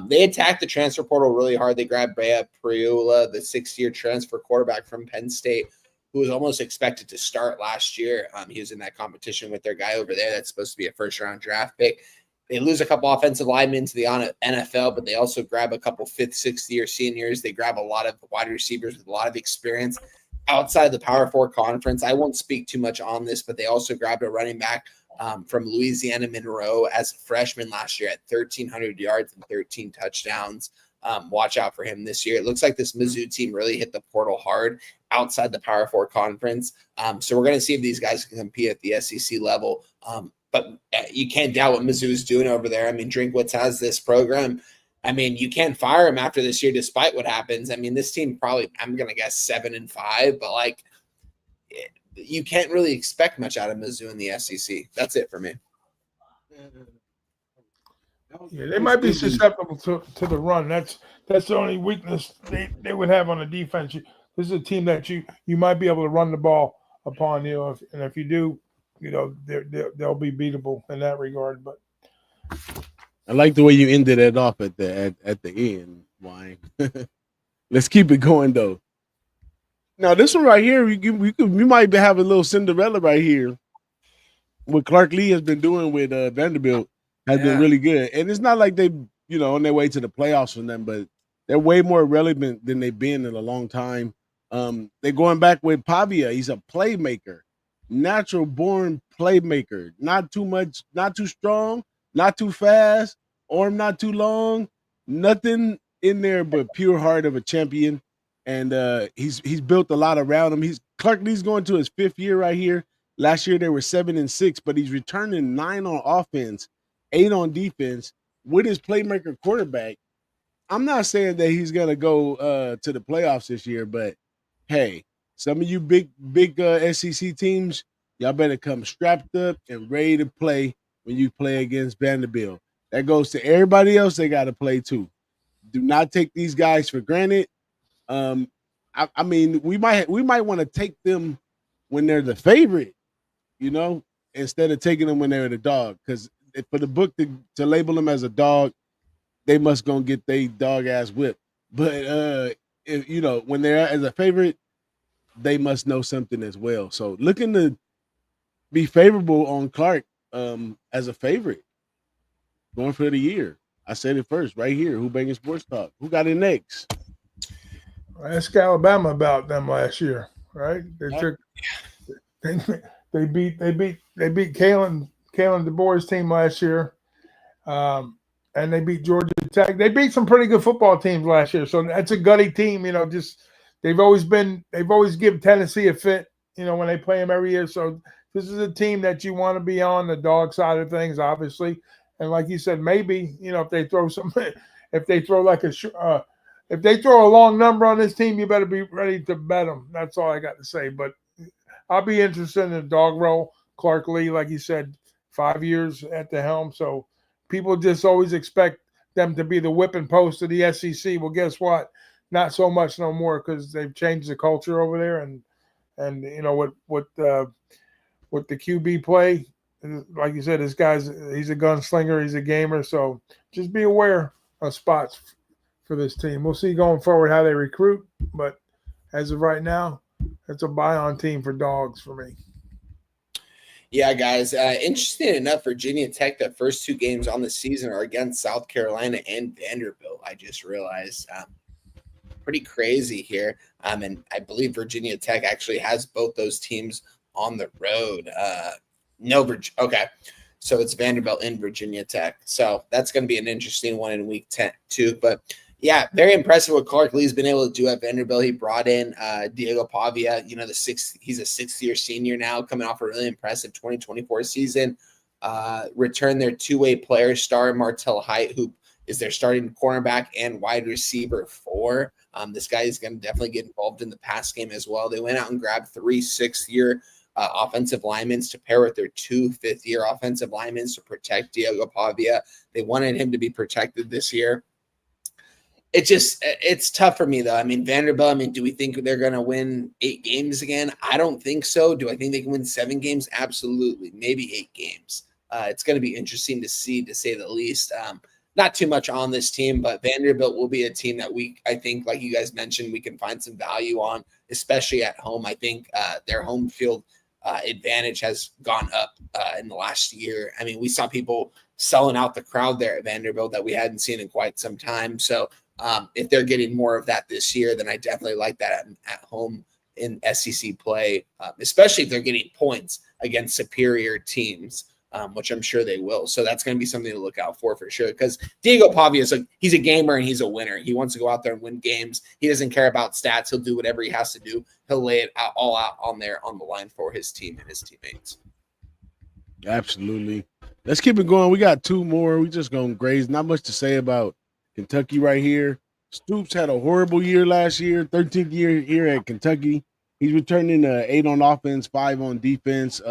S5: They attacked the transfer portal really hard. They grabbed Bea Priola, the 6-year transfer quarterback from Penn State, who was almost expected to start last year. He was in that competition with their guy over there that's supposed to be a first-round draft pick. They lose a couple offensive linemen to the NFL, but they also grab a couple fifth, sixth-year seniors. They grab a lot of wide receivers with a lot of experience outside the Power Four conference. I won't speak too much on this, but they also grabbed a running back from Louisiana Monroe as a freshman last year at 1,300 yards and 13 touchdowns. Watch out for him this year. It looks like this Mizzou team really hit the portal hard outside the Power Four conference. So we're going to see if these guys can compete at the SEC level. But you can't doubt what Mizzou is doing over there. I mean, Drinkwitz has this program. I mean, you can't fire him after this year, despite what happens. I mean, this team probably, I'm going to guess 7-5, but like, you can't really expect much out of Mizzou in the SEC. That's it for me.
S2: Yeah, they might be susceptible to the run. That's the only weakness they would have on the defense. This is a team that you might be able to run the ball upon, you know, and if you do, you know, they'll be beatable in that regard. But
S3: I like the way you ended it off at the end, Wine. Let's keep it going though. Now this one right here, we might have a little Cinderella right here. What Clark Lee has been doing with Vanderbilt has been really good, and it's not like they, you know, on their way to the playoffs for them, but they're way more relevant than they've been in a long time. They're going back with Pavia. He's a playmaker, natural born playmaker. Not too much, not too strong, not too fast, arm not too long. Nothing in there but pure heart of a champion. And he's built a lot around him. Clark Lee's going to his 5th year right here. Last year they were 7-6, but he's returning 9 on offense, 8 on defense with his playmaker quarterback. I'm not saying that he's gonna go to the playoffs this year, but hey, some of you big SEC teams, y'all better come strapped up and ready to play when you play against Vanderbilt. That goes to everybody else. They got to play too. Do not take these guys for granted. I mean, we might want to take them when they're the favorite, you know, instead of taking them when they're the dog. Because for the book to label them as a dog, they must gonna get their dog ass whipped. But if, you know, when they're as a favorite, they must know something as well. So looking to be favorable on Clark as a favorite going for the year. I said it first right here. Who-Bangin Sports Talk. Who got it next?
S2: Ask Alabama about them last year, right? They beat Kalen DeBoer's team last year, and they beat Georgia Tech. They beat some pretty good football teams last year, so that's a gutty team. You know, just they've always given Tennessee a fit. You know, when they play them every year. So this is a team that you want to be on the dog side of things, obviously. And like you said, maybe, you know, if they throw if they throw a long number on this team, you better be ready to bet them. That's all I got to say. But I'll be interested in the dog roll. Clark Lee, like you said, 5 years at the helm. So people just always expect them to be the whipping post of the SEC. Well, guess what? Not so much no more because they've changed the culture over there. And you know what the QB play like you said, he's a gunslinger, he's a gamer. So just be aware of spots for this team. We'll see going forward how they recruit, but as of right now, it's a buy-on team for dogs for me.
S5: Yeah, guys. Interesting enough, Virginia Tech, the first 2 games on the season are against South Carolina and Vanderbilt. I just realized. Pretty crazy here. And I believe Virginia Tech actually has both those teams on the road. Okay. So it's Vanderbilt and Virginia Tech. So that's going to be an interesting one in week 10 too. But yeah, very impressive what Clark Lee's been able to do at Vanderbilt. He brought in Diego Pavia, he's a 6th-year senior now, coming off a really impressive 2024 season. Returned their 2-way player star, Martell Height, who is their starting cornerback and wide receiver 4. This guy is going to definitely get involved in the pass game as well. They went out and grabbed 3 6th-year offensive linemen to pair with their 2 5th-year offensive linemen to protect Diego Pavia. They wanted him to be protected this year. It's tough for me, though. I mean, Vanderbilt, do we think they're going to win 8 games again? I don't think so. Do I think they can win 7 games? Absolutely. Maybe 8 games. It's going to be interesting to see, to say the least. Not too much on this team, but Vanderbilt will be a team that I think, like you guys mentioned, we can find some value on, especially at home. I think their home field advantage has gone up in the last year. I mean, we saw people selling out the crowd there at Vanderbilt that we hadn't seen in quite some time. So if they're getting more of that this year, then I definitely like that at home in SEC play, especially if they're getting points against superior teams. Which I'm sure they will. So that's going to be something to look out for sure. Because Diego Pavia he's a gamer and he's a winner. He wants to go out there and win games. He doesn't care about stats. He'll do whatever he has to do. He'll lay it all out on the line for his team and his teammates.
S3: Absolutely. Let's keep it going. We got 2 more. We just going to graze. Not much to say about Kentucky right here. Stoops had a horrible year last year, 13th year here at Kentucky. He's returning 8 on offense, 5 on defense.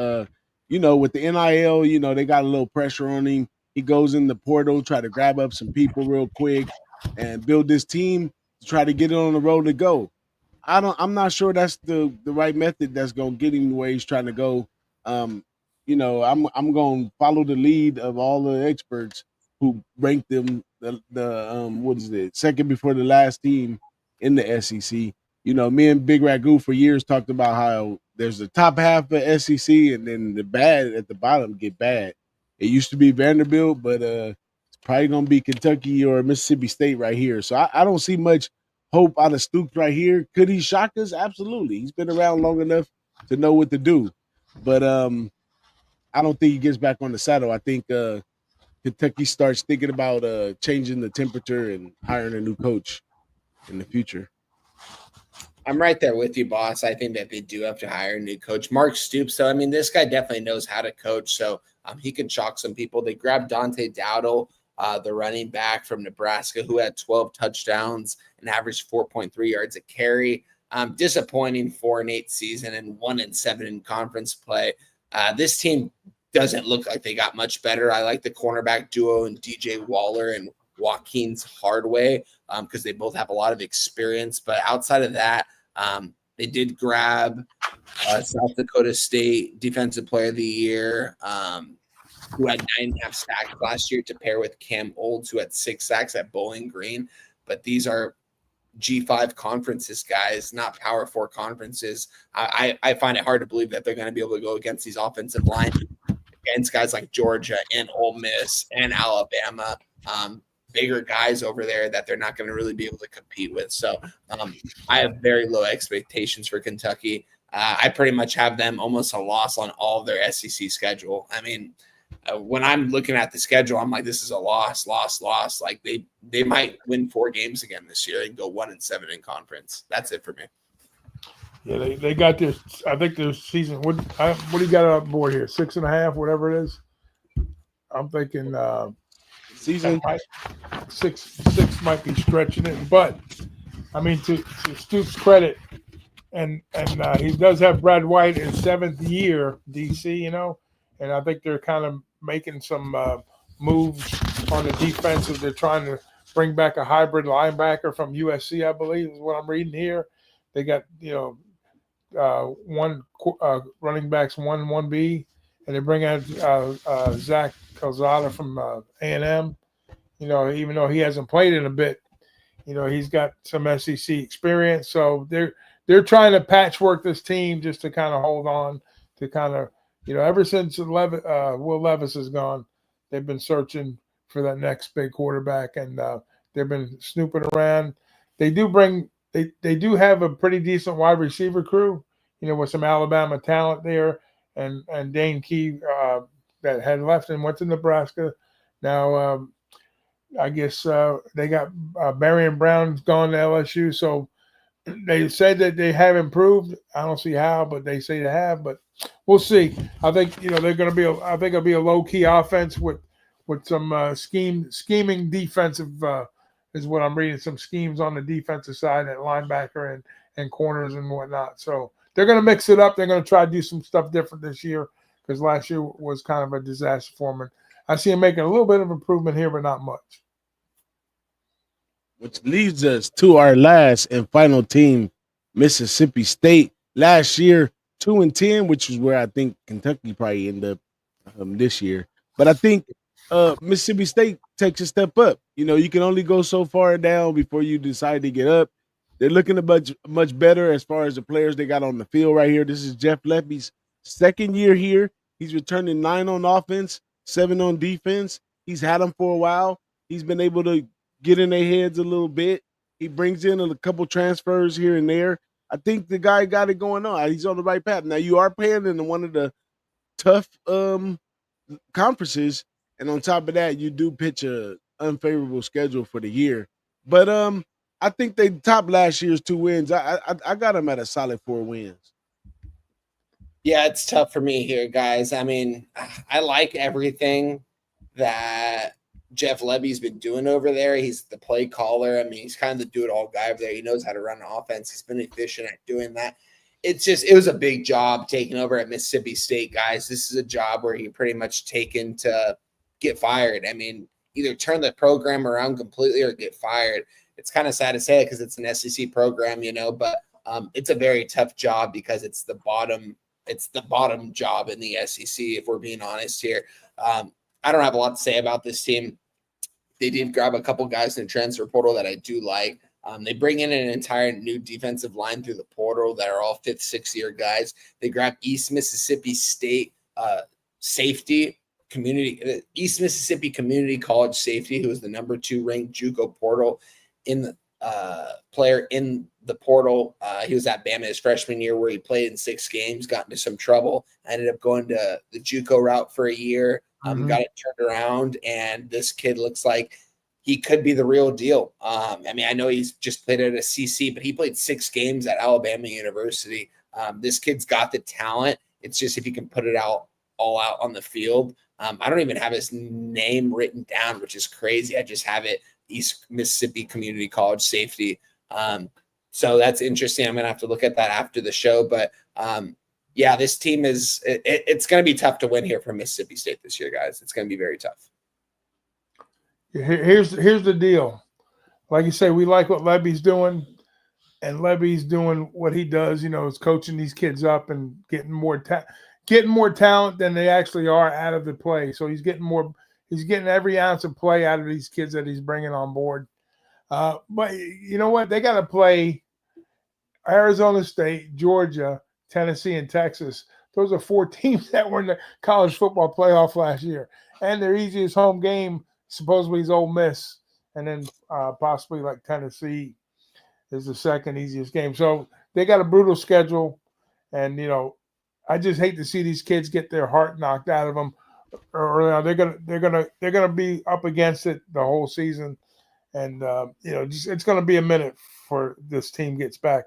S3: With the NIL, they got a little pressure on him. He goes in the portal, try to grab up some people real quick and build this team to try to get it on the road to go. I'm not sure that's the right method that's going to get him where he's trying to go. I'm going to follow the lead of all the experts who ranked them second before the last team in the SEC. Me and Big Ragu for years talked about how there's the top half of SEC and then the bad at the bottom get bad. It used to be Vanderbilt, but it's probably going to be Kentucky or Mississippi State right here. So I don't see much hope out of Stoops right here. Could he shock us? Absolutely. He's been around long enough to know what to do. But I don't think he gets back on the saddle. I think Kentucky starts thinking about changing the temperature and hiring a new coach in the future.
S5: I'm right there with you, boss. I think that they do have to hire a new coach. Mark Stoops, so this guy definitely knows how to coach, so he can shock some people. They grabbed Dante Dowdle, the running back from Nebraska, who had 12 touchdowns and averaged 4.3 yards a carry. Disappointing 4-8 season and 1-7 in conference play. This team doesn't look like they got much better. I like the cornerback duo and DJ Waller and Joaquin's Hardway because they both have a lot of experience. But outside of that, they did grab South Dakota State Defensive Player of the Year, who had 9.5 sacks last year, to pair with Cam Olds, who had 6 sacks at Bowling Green. But these are G5 conferences, guys, not Power 4 conferences. I find it hard to believe that they're going to be able to go against these offensive line against guys like Georgia and Ole Miss and Alabama. Bigger guys over there that they're not going to really be able to compete with. So I have very low expectations for Kentucky. I pretty much have them almost a loss on all of their SEC schedule. When I'm looking at the schedule, I'm like, this is a loss. Like they might win 4 games again this year and go 1-7 in conference. That's it for me.
S2: Yeah, they got this. I think their season. What do you got on board here? 6.5, whatever it is. I'm thinking
S3: season
S2: 6 might be stretching it, but to Stoops' credit, and he does have Brad White in 7th year DC, and I think they're kind of making some moves on the defensive. They're trying to bring back a hybrid linebacker from USC, I believe, is what I'm reading here. They got 1 running backs 1B, and they bring out Zach Calzada from A&M. You know, even though he hasn't played in a bit, you know, he's got some SEC experience. So they're trying to patchwork this team just to kind of hold on to kind of, you know, ever since Will Levis is gone, they've been searching for that next big quarterback, and they've been snooping around. They do have a pretty decent wide receiver crew, you know, with some Alabama talent there, and Dane Key that had left and went to Nebraska. Now I guess they got Marion Brown's gone to LSU, so they said that they have improved. I don't see how, but they say they have. But we'll see. I think they're going to be. I think it'll be a low key offense with some scheming defensive is what I'm reading. Some schemes on the defensive side at linebacker and corners and whatnot. So they're going to mix it up. They're going to try to do some stuff different this year because last year was kind of a disaster for them. I see them making a little bit of improvement here, but not much.
S3: Which leads us to our last and final team, Mississippi State. Last year, 2-10, which is where I think Kentucky probably ended up this year. But I think Mississippi State takes a step up. You know, you can only go so far down before you decide to get up. They're looking much better as far as the players they got on the field right here. This is Jeff Lebby's second year here. He's returning 9 on offense, 7 on defense. He's had them for a while. He's been able to get in their heads a little bit. He brings in a couple transfers here and there. I think the guy got it going on. He's on the right path. Now, you are playing in one of the tough conferences, and on top of that, you do pitch a unfavorable schedule for the year. But I think they topped last year's 2 wins. I got them at a solid 4 wins.
S5: Yeah, it's tough for me here, guys. I mean, I like everything that Jeff Lebby's been doing over there. He's the play caller. I mean, he's kind of the do-it-all guy over there. He knows how to run an offense. He's been efficient at doing that. It was a big job taking over at Mississippi State, guys. This is a job where he pretty much taken to get fired. I mean, either turn the program around completely or get fired. It's kind of sad to say it because it's an SEC program, you know, but it's a very tough job because it's the bottom job in the SEC, if we're being honest here. I don't have a lot to say about this team. They did grab a couple guys in the transfer portal that I do like. They bring in an entire new defensive line through the portal that are all 5th, 6th year guys. They grab East Mississippi State safety community, East Mississippi Community College safety, who was the number 2 ranked JUCO portal in the player in the portal. He was at Bama his freshman year where he played in 6 games, got into some trouble, ended up going to the JUCO route for a year, got it turned around, and this kid looks like he could be the real deal. I mean, I know he's just played at a CC, but he played 6 games at Alabama University. This kid's got the talent. It's just if he can put it all out on the field. I don't even have his name written down, which is crazy. I just have it East Mississippi Community College safety. So that's interesting. I'm going to have to look at that after the show. But yeah, this team it's going to be tough to win here for Mississippi State this year, guys. It's going to be very tough.
S2: Here's the deal. Like you say, we like what Lebby's doing, and Lebby's doing what he does. You know, is coaching these kids up and getting more talent than they actually are out of the play. So he's getting more. He's getting every ounce of play out of these kids that he's bringing on board. But you know what? They got to play Arizona State, Georgia, Tennessee, and Texas. Those are 4 teams that were in the college football playoff last year, and their easiest home game supposedly is Ole Miss, and then possibly like Tennessee is the second easiest game. So they got a brutal schedule, and you know, I just hate to see these kids get their heart knocked out of them. Or they're gonna be up against it the whole season, and you know, it's gonna be a minute for this team gets back.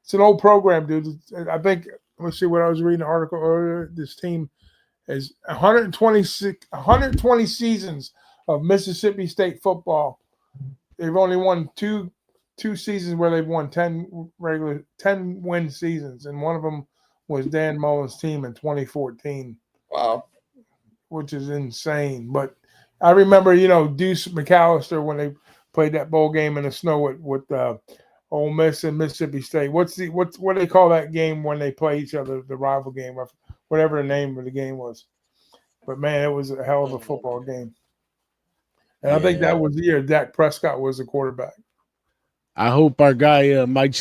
S2: It's an old program, dude. I think. Let's see what I was reading an article earlier. This team is 120 seasons of Mississippi State football. They've only won two seasons where they've won 10 win seasons, and one of them was Dan Mullen's team in 2014.
S5: Wow.
S2: Which is insane. But I remember, you know, Deuce McAllister when they played that bowl game in the snow with Ole Miss and Mississippi State. What do they call that game when they play each other, the rival game, or whatever the name of the game was? But man, it was a hell of a football game. And I think that was the year Dak Prescott was the quarterback.
S3: I hope our guy Mike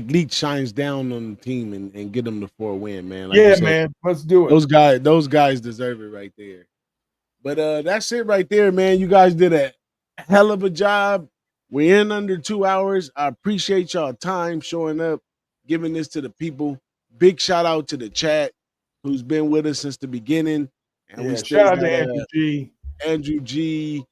S3: Leach shines down on the team and get them the 4-win, man. Like
S2: yeah, man, let's do it.
S3: Those guys deserve it right there. But that's it right there, man. You guys did a hell of a job. We're in under 2 hours. I appreciate y'all time showing up, giving this to the people. Big shout out to the chat who's been with us since the beginning. And we still
S2: shout out to
S3: Andrew G,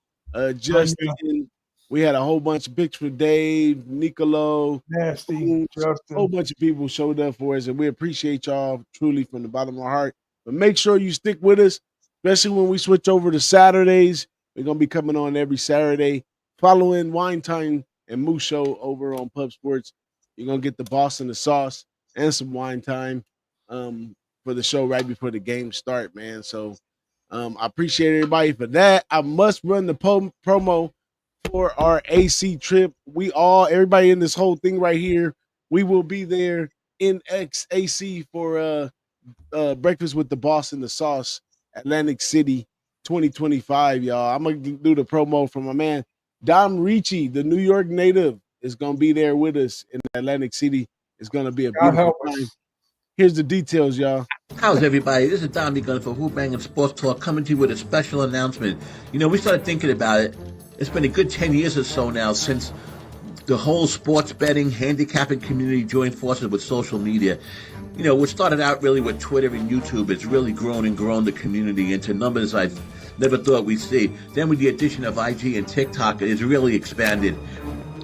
S3: Justin. We had a whole bunch of pictures for Dave, Nicolo,
S2: Nasty, Justin.
S3: A whole bunch of people showed up for us, and we appreciate y'all truly from the bottom of our heart. But make sure you stick with us, especially when we switch over to Saturdays. We're going to be coming on every Saturday, following Wine Time and Moose Show over on Pub Sports. You're going to get the boss and the sauce and some wine time for the show right before the game start, man. So I appreciate everybody for that. I must run the promo for our AC trip. Everybody in this whole thing right here, we will be there in XAC for Breakfast with the Boss and the Sauce, Atlantic City 2025, y'all. I'm going to do the promo for my man, Dom Ricci, the New York native, is going to be there with us in Atlantic City. It's going to be a beautiful time. Here's the details, y'all.
S6: How's everybody? This is Don Gunn for Who-Bangin Sports Talk, coming to you with a special announcement. You know, we started thinking about it. It's been a good 10 years or so now since the whole sports betting, handicapping community joined forces with social media. You know, what started out really with Twitter and YouTube, it's really grown the community into numbers I've never thought we'd see. Then with the addition of IG and TikTok, it's really expanded.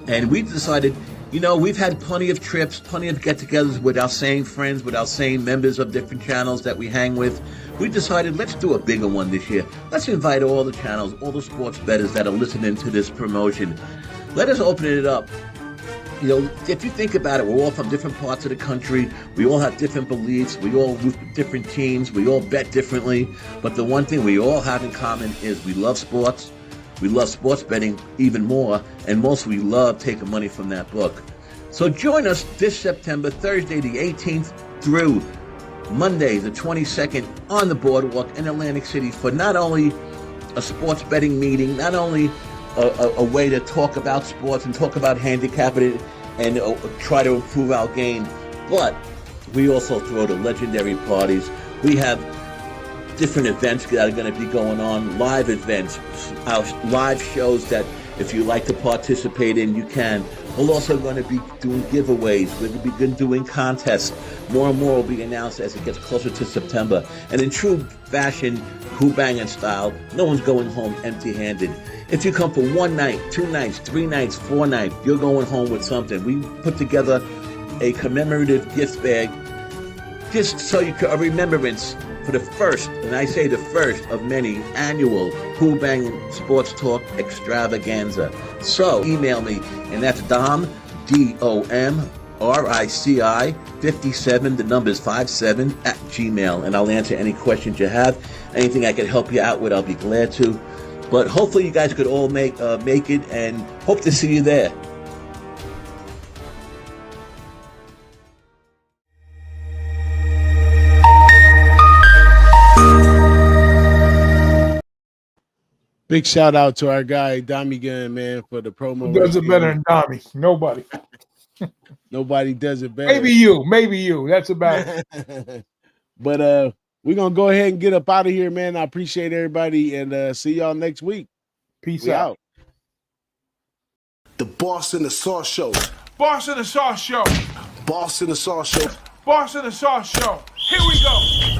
S6: And we decided, you know, we've had plenty of trips, plenty of get-togethers with our same friends, with our same members of different channels that we hang with. We decided, let's do a bigger one this year. Let's invite all the channels, all the sports bettors that are listening to this promotion. Let us open it up. You know, if you think about it, we're all from different parts of the country. We all have different beliefs. We all root for different teams. We all bet differently. But the one thing we all have in common is we love sports. We love sports betting even more. And most we love taking money from that book. So join us this September, Thursday the 18th through Monday the 22nd on the boardwalk in Atlantic City for not only a sports betting meeting, not only a way to talk about sports and talk about handicapping and try to improve our game, but we also throw the legendary parties. We have different events that are going to be going on, live events, our live shows that if you like to participate in, you can. We're also going to be doing giveaways. We're going to be doing contests. More and more will be announced as it gets closer to September. And in true fashion, Who-Bangin style, no one's going home empty-handed. If you come for 1 night, 2 nights, 3 nights, 4 nights, you're going home with something. We put together a commemorative gift bag just so you can, a remembrance for the first, and I say the first of many, annual Who-Bangin Sports Talk Extravaganza. So email me, and that's Dom, DOMRICI 57, the number is 57 at Gmail, and I'll answer any questions you have. Anything I can help you out with, I'll be glad to. But hopefully you guys could all make it, and hope to see you there.
S3: Big shout out to our guy Dommy Gunn, man, for the promo.
S2: Who does it better than Dommy? Nobody.
S3: Nobody does it better.
S2: Maybe you. That's about it.
S3: But we're gonna go ahead and get up out of here, man. I appreciate everybody, and see y'all next week.
S2: Peace out.
S1: The Boss and the Sauce Show.
S2: Boss and the Sauce Show.
S1: Boss and the Sauce Show.
S2: Boss and the Sauce Show. Here we go.